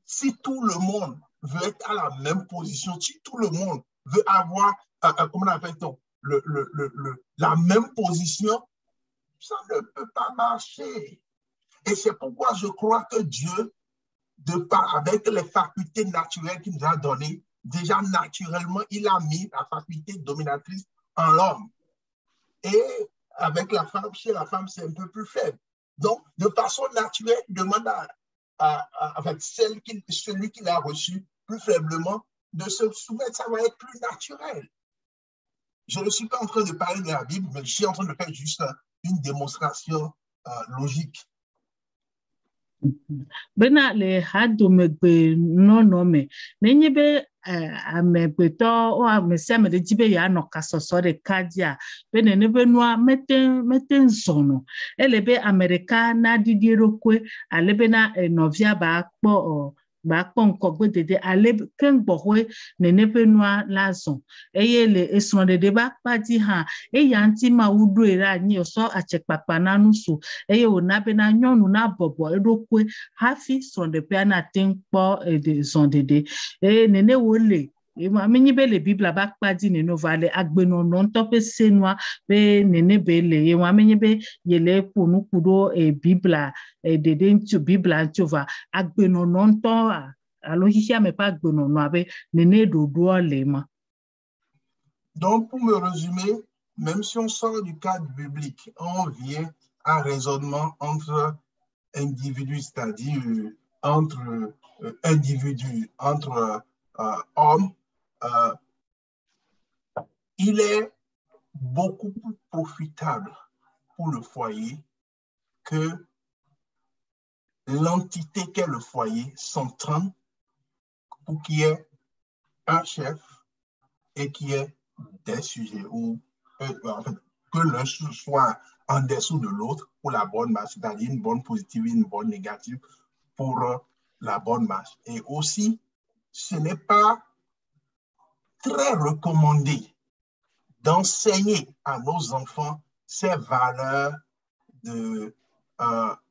Si tout le monde veut être à la même position, si tout le monde veut avoir, comment appelle-t-on, la même position, ça ne peut pas marcher. Et c'est pourquoi je crois que Dieu, avec les facultés naturelles qu'il nous a données, déjà naturellement, il a mis la faculté dominatrice en l'homme. Et avec la femme, chez la femme, c'est un peu plus faible. Donc, de façon naturelle, il demande avec celui qui l'a reçu plus faiblement de se soumettre, ça va être plus naturel. Je ne suis pas en train de parler de la Bible, mais je suis en train de faire juste une démonstration logique. Bena le hadomegbe nonome nenye be amegbeto o amesi amede jibe ya no kasoso de kadia bene ne benua meten zono elebe America na didierokwe alebe na novia ba kpo nkogbe dede ale kengbohwe nene benua lazon eye le eson dede ba padi ha eya nti ma wudu era ni oso achekpapa na nusu eye onabe na nyonu na bobo edokwe hafi son de piana tenkpo de zon dede nene wole amenyi be le Bible ba padi nene vale agbeno no ntope senwa be nene be le amenyi be yele ponu kudo Bible dede ntu Bible antova agbeno no nto alo hihia me pa agbeno no abe nene dodo lema. Donc pour me résumer, même si on sort du cadre biblique, on vient à raisonnement entre individus, c'est-à-dire entre individus, entre hommes, il est beaucoup plus profitable pour le foyer que l'entité qu'est le foyer s'entende pour qu'il y ait un chef et qu'il y ait des sujets, ou en fait, que l'un soit en dessous de l'autre pour la bonne marche, c'est-à-dire une bonne positive et une bonne négative pour la bonne marche. Et aussi, ce n'est pas très recommandé d'enseigner à nos enfants ces valeurs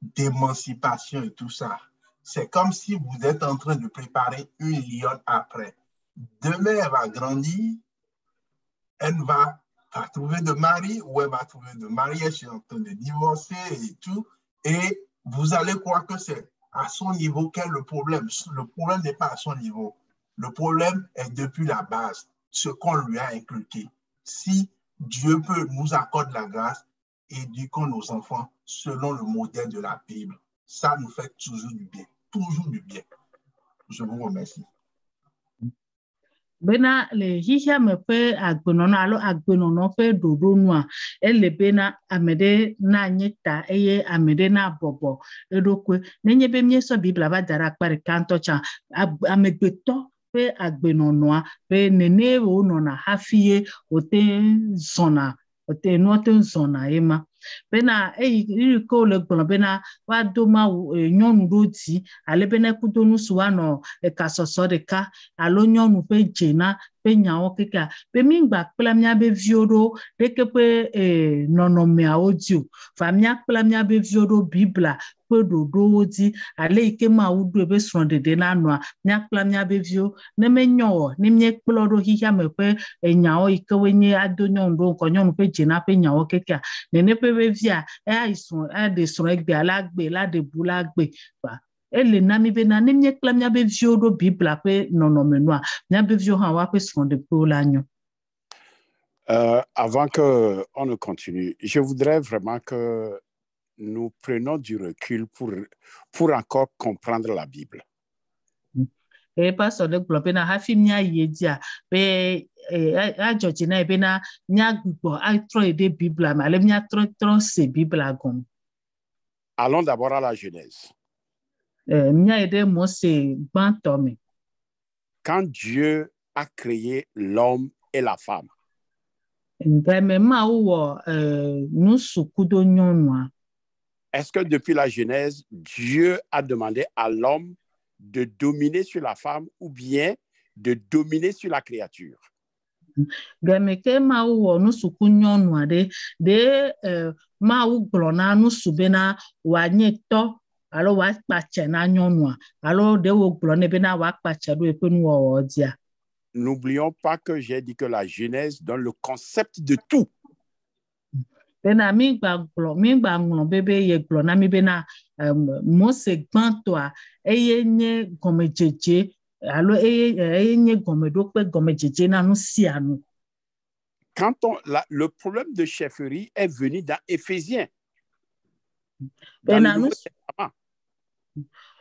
d'émancipation et tout ça. C'est comme si vous êtes en train de préparer une lionne après. Demain, elle va grandir, elle va trouver de mari ou elle va trouver de mari, elle est en train de divorcer et tout. Et vous allez croire que c'est à son niveau qu'est le problème. Le problème n'est pas à son niveau. Le problème est depuis la base, ce qu'on lui a inculqué. Si Dieu nous accorde la grâce, éduquons nos enfants selon le modèle de la Bible. Ça nous fait toujours du bien. Toujours du bien. Je vous remercie. Bena le hihia me pe agbenono alo agbenono pe dodo nua ele bena amede na nyeta eye amede na bobo edokwe nenye be mieso bibla ba dara akpare kanto cha amegbeto pe agbenonoa pe nene wo no na hafie ote zona ote no te zona ema bena iriko le gbon bena wa do ma nyonu do ti ale bena kudo nu suwano kasoso de ka alo nyonu pe jena pe nyawo keka pe mingba kpla mia be viodo deke pe nonome audio fa mia kpla mia be viodo bibla pe dodo odi ale ike ma udu be sonde de na no mia kpla mia be vio ne me nyo ni mie kplo do hihia me pe nyawo ike wenye ado nyondo ko nyonu pe jena pe nyawo keka nene pe be via ison de son egbe alagbe la de bulagbe ba ele na mi be na ni mie kpla mia be viodo bibla pe nonome no mia be vio han wa pe sonde pe la nyo. Avant qu'on ne continue, je voudrais vraiment que nous prenions du recul pour encore comprendre la Bible. E pastor de globe na hafi mia yedia be ajoji na be na nya gbo a tro de Bible ma le mia tro se Bible agom. Allons d'abord à la Genèse. Mia ede mo se bantomi. Quand Dieu a créé l'homme et la femme, est-ce que depuis la Genèse, Dieu a demandé à l'homme de dominer sur la femme ou bien de dominer sur la créature? Gameke mau nusuku nyonu ade de mau glona nusubena wanyeto alo wa pache na nyonu alo de wo glone bena wa pache do epenu wo dia. N'oublions pas que j'ai dit que la Genèse donne le concept de tout. Bena mingba nglo bebe ye glona mi bena Mose gbantoa eye nye gomejeje alo eye nye gomedo pe gomejeje na nu sianu. Quand le problème de chefferie est venu dans Éphésiens. Dans le Nouveau Testament.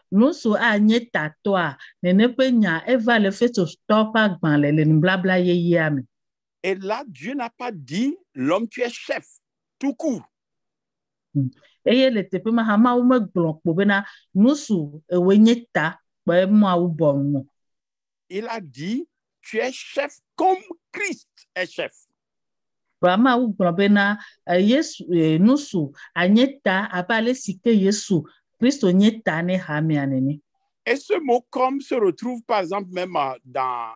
Nous so anye tatoa nene pe nya eva le fait stop agban le blabla ye yame. Et là Dieu n'a pas dit l'homme tu es chef tout court. Eye le tepe ma hama u me glon po bena nusu ewenye ta pe mo u bon. Il a dit tu es chef comme Christ est chef. Bama u glon bena Yesu nusu anyeta abale sike Yesu Christo nyeta ne hamianeni. Et ce mot comme se retrouve par exemple même dans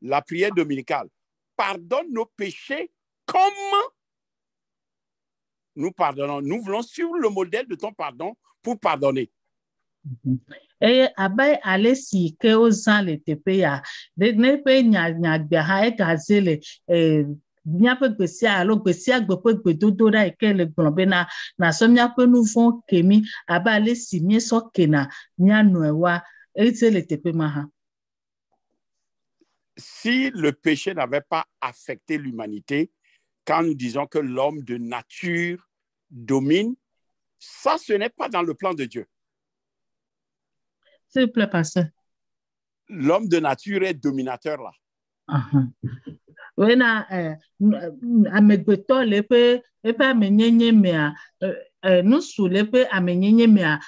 la prière dominicale. Pardonne nos péchés comme nous pardonnons. Nous voulons suivre le modèle de ton pardon pour pardonner. Et abai alesi ke ozan le tepe ya de ne pe nya gbe ha e gazele nya pe gbesi alo gbesi agbe pe gbedodo da ke le glonbe na so nya pe nu fon kemi aba alesi mi so kena nya no ewa e te le tepe ma ha. Si le péché n'avait pas affecté l'humanité, quand nous disons que l'homme de nature domine, ça, ce n'est pas dans le plan de Dieu. S'il vous plaît, pasteur. L'homme de nature est dominateur là. Oui, amegbeto lepe epe amenyenye mea nusu lepe amenyenye mea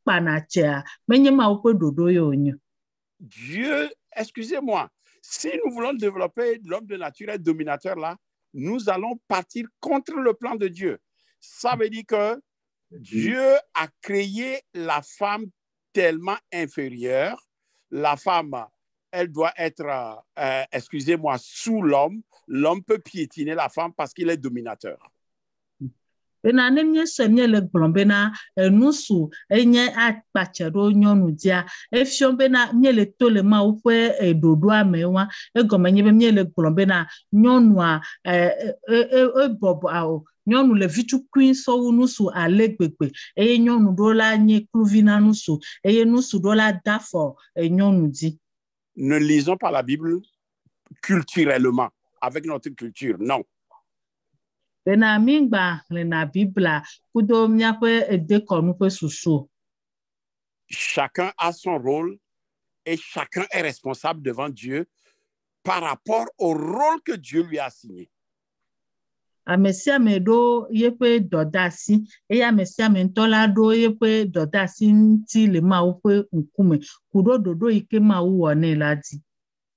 panacha menye ma ope dodo yo onyo. Dieu, excusez-moi, si nous voulons développer l'homme de nature et dominateur là, nous allons partir contre le plan de Dieu. Ça veut dire que Dieu a créé la femme tellement inférieure la femme, elle doit être, excusez-moi, sous l'homme. L'homme peut piétiner la femme parce qu'il est dominateur. Bena ne mie se mie le gblɔm bena nusu enye akpatse ɖo nyɔnu dia efiɔ bena mie le to le Mawu ƒe ɖoɖoa me wa egɔme nye be mie le gblɔm bena nyɔnua bɔbɔ nyɔnu le vitukui sɔwu nusu ale gbegbe eye nyɔnu ɖo la nye kluvi na nusu eye nusu ɖo la da afɔ nyɔnu di. Ne lisons pas la Bible culturellement avec notre culture, non. Bena mingba le na Bibla kudo miaƒe edekɔnu ƒe susu. Chacun a son rôle et chacun est responsable devant Dieu par rapport au rôle que Dieu lui a assigné. Ame sia ame ɖo yeƒe dɔdeasi eye ame sia ame ŋutɔ la ɖo yeƒe dɔdeasi ŋuti le Mawu ƒe ŋkume ku ɖo ɖoɖo yi ke Mawu wɔ nɛ la dzi.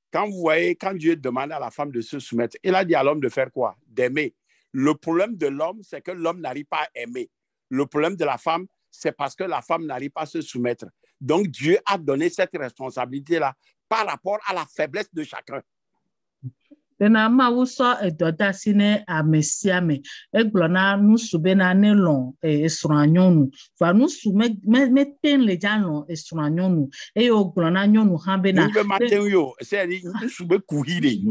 Quand vous voyez, quand Dieu demande à la femme de se soumettre, il a dit à l'homme de faire quoi? D'aimer. Le problème de l'homme, c'est que l'homme n'arrive pas à aimer. Le problème de la femme, c'est parce que la femme n'arrive pas à se soumettre. Donc, Dieu a donné cette responsabilité-là par rapport à la faiblesse de chacun. Bena Mawu sɔ dɔdeasi ne ame sia ame egblɔ na nusu bena ne lɔ̃ esrɔ̃a nyɔnu va nusu mete le dza lɔ̃ esrɔ̃a nyɔnu eye wògblɔ na nyɔnu hã bena. Nusu mate yo, c'est-à-dire nusu be kuhi de.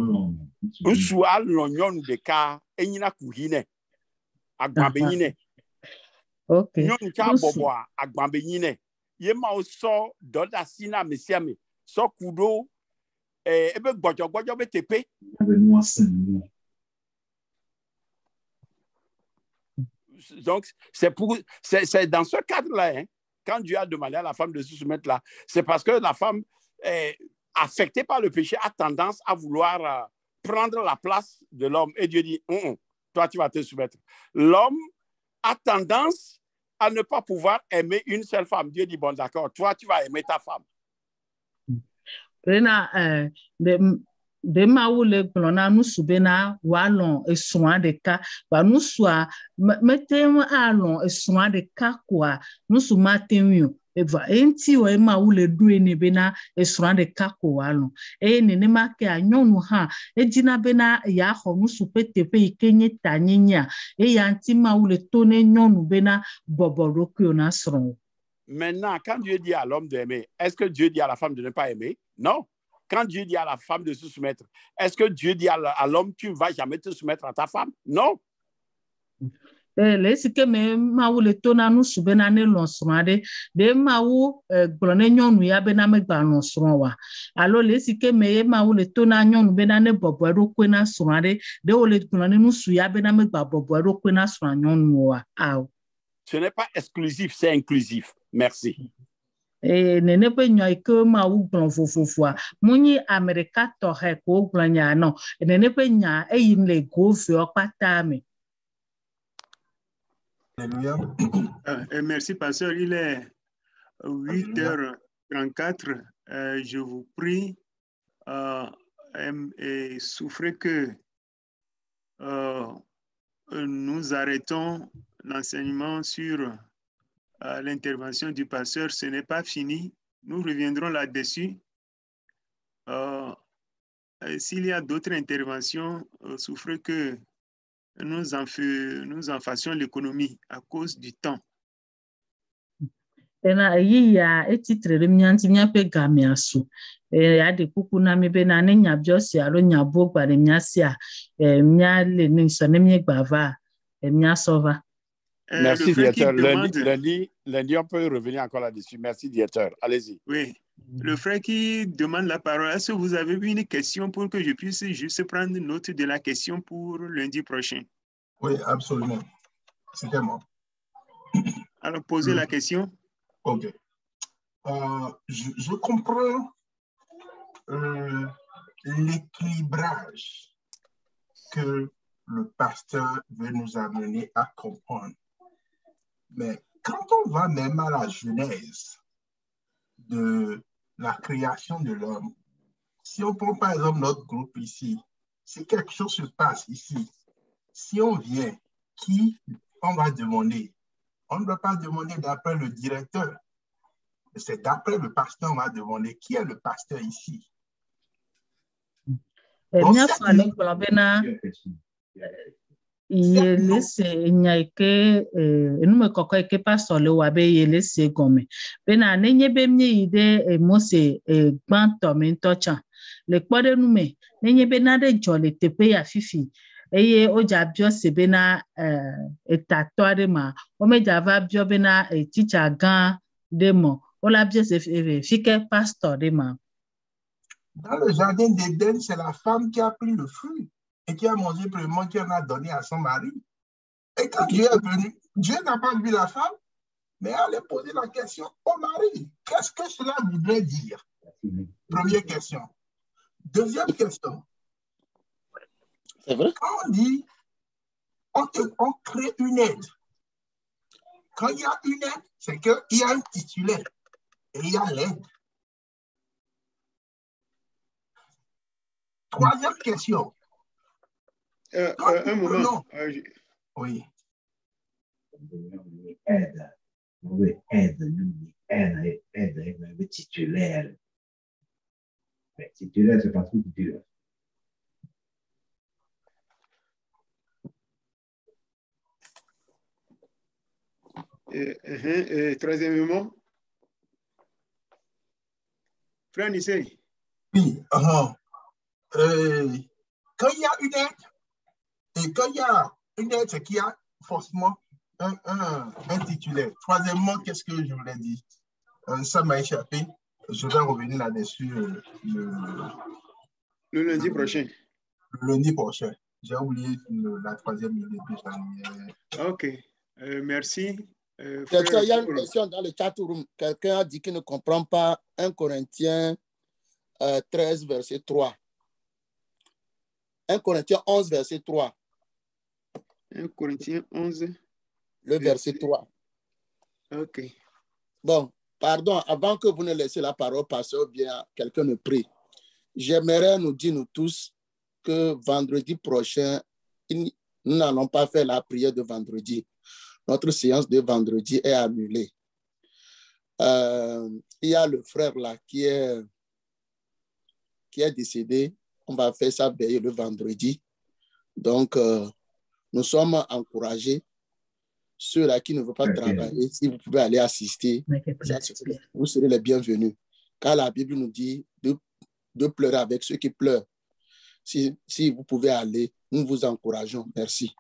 Nusu a lɔ̃ nyɔnu ɖeka enyina kuhi ne agba be nyi ne. Okay. Nyɔnu tsa bɔbɔa agba be nyi ne. Ye Mawu sɔ dɔdeasi na ame sia ame sɔ ku ɖo ebe gbɔdzɔgbɔdzɔ be teƒe. Donc, c'est dans ce cadre-là, hein, quand Dieu a demandé à la femme de se soumettre là, c'est parce que la femme, affectée par le péché, a tendance à vouloir prendre la place de l'homme. Et Dieu dit, toi, tu vas te soumettre. L'homme a tendance à ne pas pouvoir aimer une seule femme. Dieu dit, bon, d'accord, toi, tu vas aimer ta femme. Bena de Mawu le gblɔ na nusu bena wòalɔ̃ esrɔ̃a ɖeka va nusua mete ŋu alɔ̃ esrɔ̃a ɖeka koa nusu mate ŋui o eva eŋuti wɔ Mawu le ɖoe nɛ bena esrɔ̃a ɖeka ko wòalɔ̃ eye nenema kea nyɔnu hã edina bena yeaxɔ nusu ƒe teƒe yi ke nye tanyinyia eya ŋuti Mawu le to ne nyɔnu bena bɔbɔ ɖokuiwo na srɔ̃. Maintenant, quand Dieu dit à l'homme d'aimer, est-ce que Dieu dit à la femme de ne pas aimer? Non. Quand Dieu dit à la femme de se soumettre, est-ce que Dieu dit à l'homme, tu ne vas jamais te soumettre à ta femme? Non. Le si ke me Mawu le to na nusu bena ne lɔ̃ srɔ̃a ɖe de Mawu gblɔ ne nyɔnu ya bena megba lɔ̃ srɔ̃ wa alo le si ke me ye Mawu le to na nyɔnu bena ne bɔbɔ eɖokui na srɔ̃a ɖe wo le gblɔ ne nusu ya bena megba bɔbɔ eɖokui na srɔ̃a nyɔnu wa awo. Ce n'est pas exclusif, c'est inclusif. Merci. Nene ƒe nya yi ke Mawu gblɔ vovovoa munyi ame ɖeka tɔxɛ ko wogblɔ nya nɔ nene ƒe nya eyi le go vewo kpata me. Merci, pasteur. Il est 8h34. Je vous prie et souffrez que nous arrêtons l'enseignement sur l'intervention du pasteur. Ce n'est pas fini. Nous reviendrons là-dessus. S'il y a d'autres interventions, souffrez que nous en fassions l'économie à cause du temps. Ena ya etitre le mianti miape gamiasu ya de kuku na me be na ne nya biosi alo nya bogba de miasia mia le ni so ne mi gbava mia sova. Merci, directeur. Lundi, on peut revenir encore là-dessus. Merci, directeur. Allez-y. Oui. Le frère qui demande la parole, est-ce que vous avez une question pour que je puisse juste prendre note de la question pour lundi prochain? Oui, absolument. C'était moi. Alors, posez la question. OK. Je comprends l'équilibrage que le pasteur veut nous amener à comprendre. Mais quand on va même à la genèse de la création de l'homme, si on prend par exemple notre groupe ici, si quelque chose se passe ici, si on vient, qui on va demander? On ne doit pas demander d'après le directeur. C'est d'après le pasteur, on m'a demandé qui est le pasteur ici. Yelese nyaike enume koko eke pastor le wabe yelese gome bena nenye bemye ide mose gbanto mentocha le kpode nume nenye bena de jole tepe ya fifi eye oja bio se bena etato de ma o meja va bio bena teacher gan de mo o la bio se fike pastor de ma. Dans le jardin d'Éden, c'est la femme qui a pris le fruit et qui a mangé premièrement, qui en a donné à son mari. Et quand Dieu est venu, Dieu n'a pas vu la femme, mais elle a posé la question au mari. Qu'est-ce que cela voudrait dire? Première question. Deuxième question. C'est vrai? Quand on dit, on crée une aide. Quand il y a une aide, c'est qu'il y a un titulaire et il y a l'aide. Troisième question. Un moment. Oui. Aide titulaire. Titulaire, c'est pas trop titulaire. Troisièmement. Frère Nissé. Oui. Quand il y a une aide, et quand il y a une aide, c'est qu'il y a forcément un titulaire. Troisièmement, qu'est-ce que je voulais dire? Ça m'a échappé. Je vais revenir là-dessus le lundi prochain. Le lundi prochain. J'ai oublié la troisième idée que j'avais. Ok. Merci. Il y a une question dans le chat room. Quelqu'un a dit qu'il ne comprend pas 1 Corinthiens 13, verset 3. 1 Corinthiens 11, verset 3. 1 Corinthiens 11. Le verset 3. Ok. Bon, pardon, avant que vous ne laissiez la parole passer ou bien quelqu'un ne prie, j'aimerais nous dire, nous tous, que vendredi prochain, nous n'allons pas faire la prière de vendredi. Notre séance de vendredi est annulée. Il y a le frère là qui est décédé. On va faire ça veille le vendredi. Donc, nous sommes encouragés. Ceux-là qui ne veulent pas travailler, si vous pouvez aller assister, vous serez les bienvenus. Car la Bible nous dit de pleurer avec ceux qui pleurent. Si vous pouvez aller, nous vous encourageons. Merci.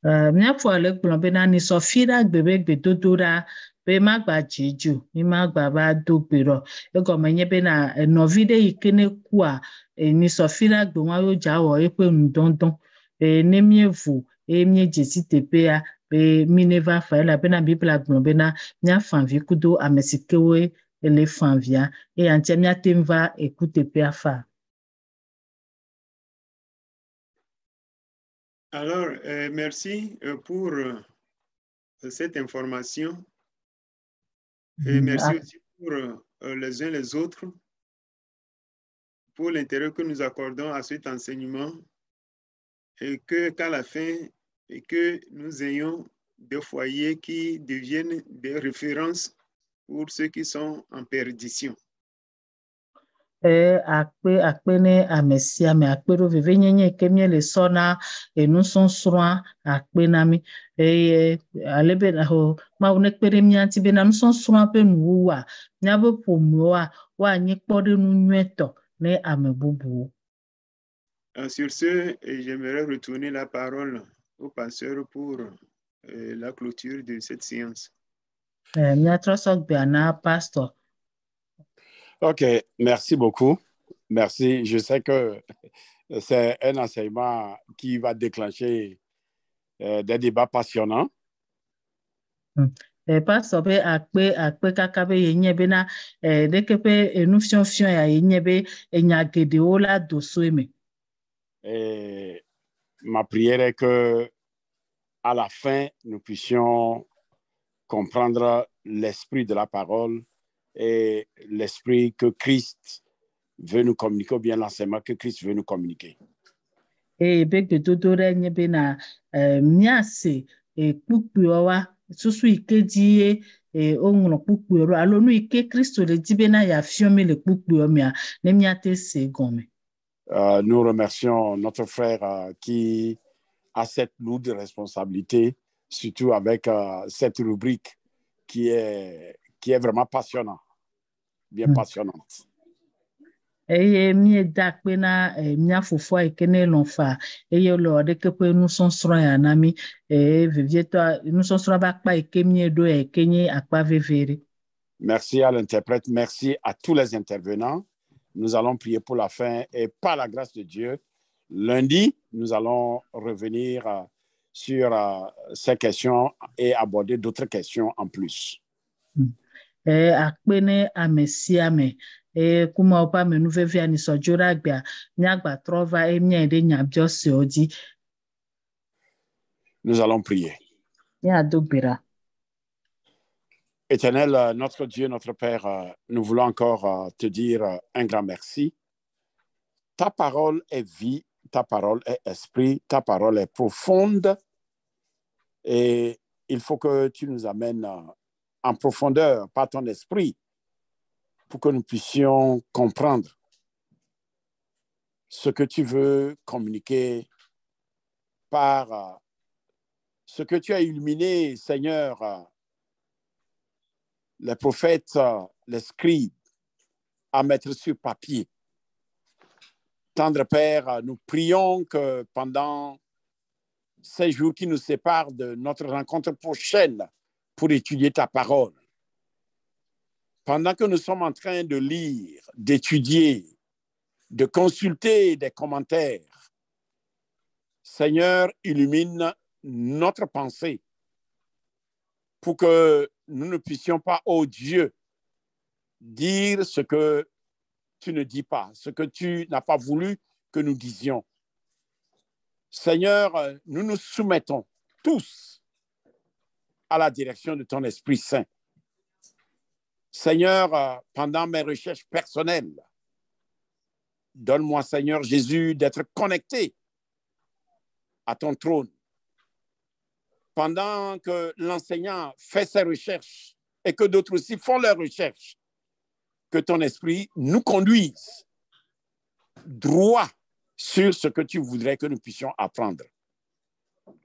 Mia fo ale gblɔ bena ni sɔfira gbebe gbedodoɖa be magba dzedzo mi magba va do gbe ɖɔ egɔme nye bena nɔvi ɖe yi ke ne kua ni sɔfira gbe wa yo dza wɔ eƒe nudɔdɔ be ne mievu eye miedze si teƒea be mi ne va fa elabena Biblia gblɔ bena miafa vi kudo ame si kewoe le fa via eya ŋutia miate ŋu va eku teƒea fa. Alors, merci pour cette information. Et merci aussi pour les uns les autres, pour l'intérêt que nous accordons à cet enseignement et qu'à la fin, et que nous ayons des foyers qui deviennent des références pour ceux qui sont en perdition. Akpe ne ame sia ame akpe ɖo veve nyenye ke mie le sɔ na enusɔsrɔ̃a akpe na mi eye ale be Mawu ne kpe ɖe mía ŋuti bena nusɔsrɔ̃a ƒe nuwowoa míaƒe ƒomewoa woanyi kpɔɖenu nyuitɔ ne ame bubuwo. Sur ce, j'aimerais retourner la parole au pasteur pour la clôture de cette séance. Míatrɔ sɔgbea na pastor. OK, merci beaucoup. Merci. Je sais que c'est un enseignement qui va déclencher des débats passionnants. Pastor be akpe kaka be yenye bena deke pe enufiɔfiɔ ya yenye be enya geɖewo la do so eme. Et ma prière est que à la fin nous puissions comprendre l'esprit de la parole et l'esprit que Christ veut nous communiquer, ou bien l'enseignement que Christ veut nous communiquer. Et be dodo re nye be na miase kpukpuwa susu ike die onwụrụ kpukpu alo nu ike Kristo le dibe na ya fiome le kpukpu omia ne miate se gome. Nous remercions notre frère qui a cette lourde responsabilité, surtout avec cette rubrique qui est vraiment passionnante, bien passionnante. Eye mi dakpe na mia fofo ikene lonfa eye lo de kepe nous sonsro ya nami vivieto nous sonsro ba pa ikemi do kenye akpa vevere. Merci à l'interprète, merci à tous les intervenants. Nous allons prier pour la fin et par la grâce de Dieu, lundi, nous allons revenir sur ces questions et aborder d'autres questions en plus. Akpene amesiame kuma opa menu veve ani sojora gba nyagba trova emia de nyabio se odi. Nous allons prier. Ya dogbera. Éternel, notre Dieu, notre Père, nous voulons encore te dire un grand merci. Ta parole est vie, ta parole est esprit, ta parole est profonde et il faut que tu nous amènes en profondeur par ton esprit pour que nous puissions comprendre ce que tu veux communiquer par ce que tu as illuminé, Seigneur, les prophètes, les scribes, à mettre sur papier. Tendre Père, nous prions que pendant ces jours qui nous séparent de notre rencontre prochaine pour étudier ta parole, pendant que nous sommes en train de lire, d'étudier, de consulter des commentaires, Seigneur, illumine notre pensée pour que nous ne puissions pas, ô Dieu, dire ce que tu ne dis pas, ce que tu n'as pas voulu que nous disions. Seigneur, nous nous soumettons tous à la direction de ton Esprit Saint. Seigneur, pendant mes recherches personnelles, donne-moi, Seigneur Jésus, d'être connecté à ton trône. Pendant que l'enseignant fait ses recherches et que d'autres aussi font leurs recherches, que ton esprit nous conduise droit sur ce que tu voudrais que nous puissions apprendre.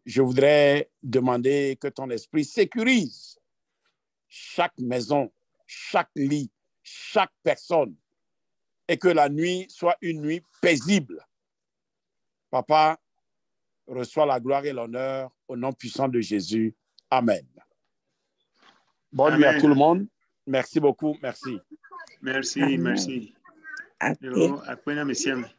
Je voudrais demander que ton esprit sécurise chaque maison, chaque lit, chaque personne et que la nuit soit une nuit paisible. Papa, reçois la gloire et l'honneur au nom puissant de Jésus. Amen. Bonne nuit à tout le monde. Merci beaucoup. Merci. Merci, merci. Okay. Yo, akpena mesiame.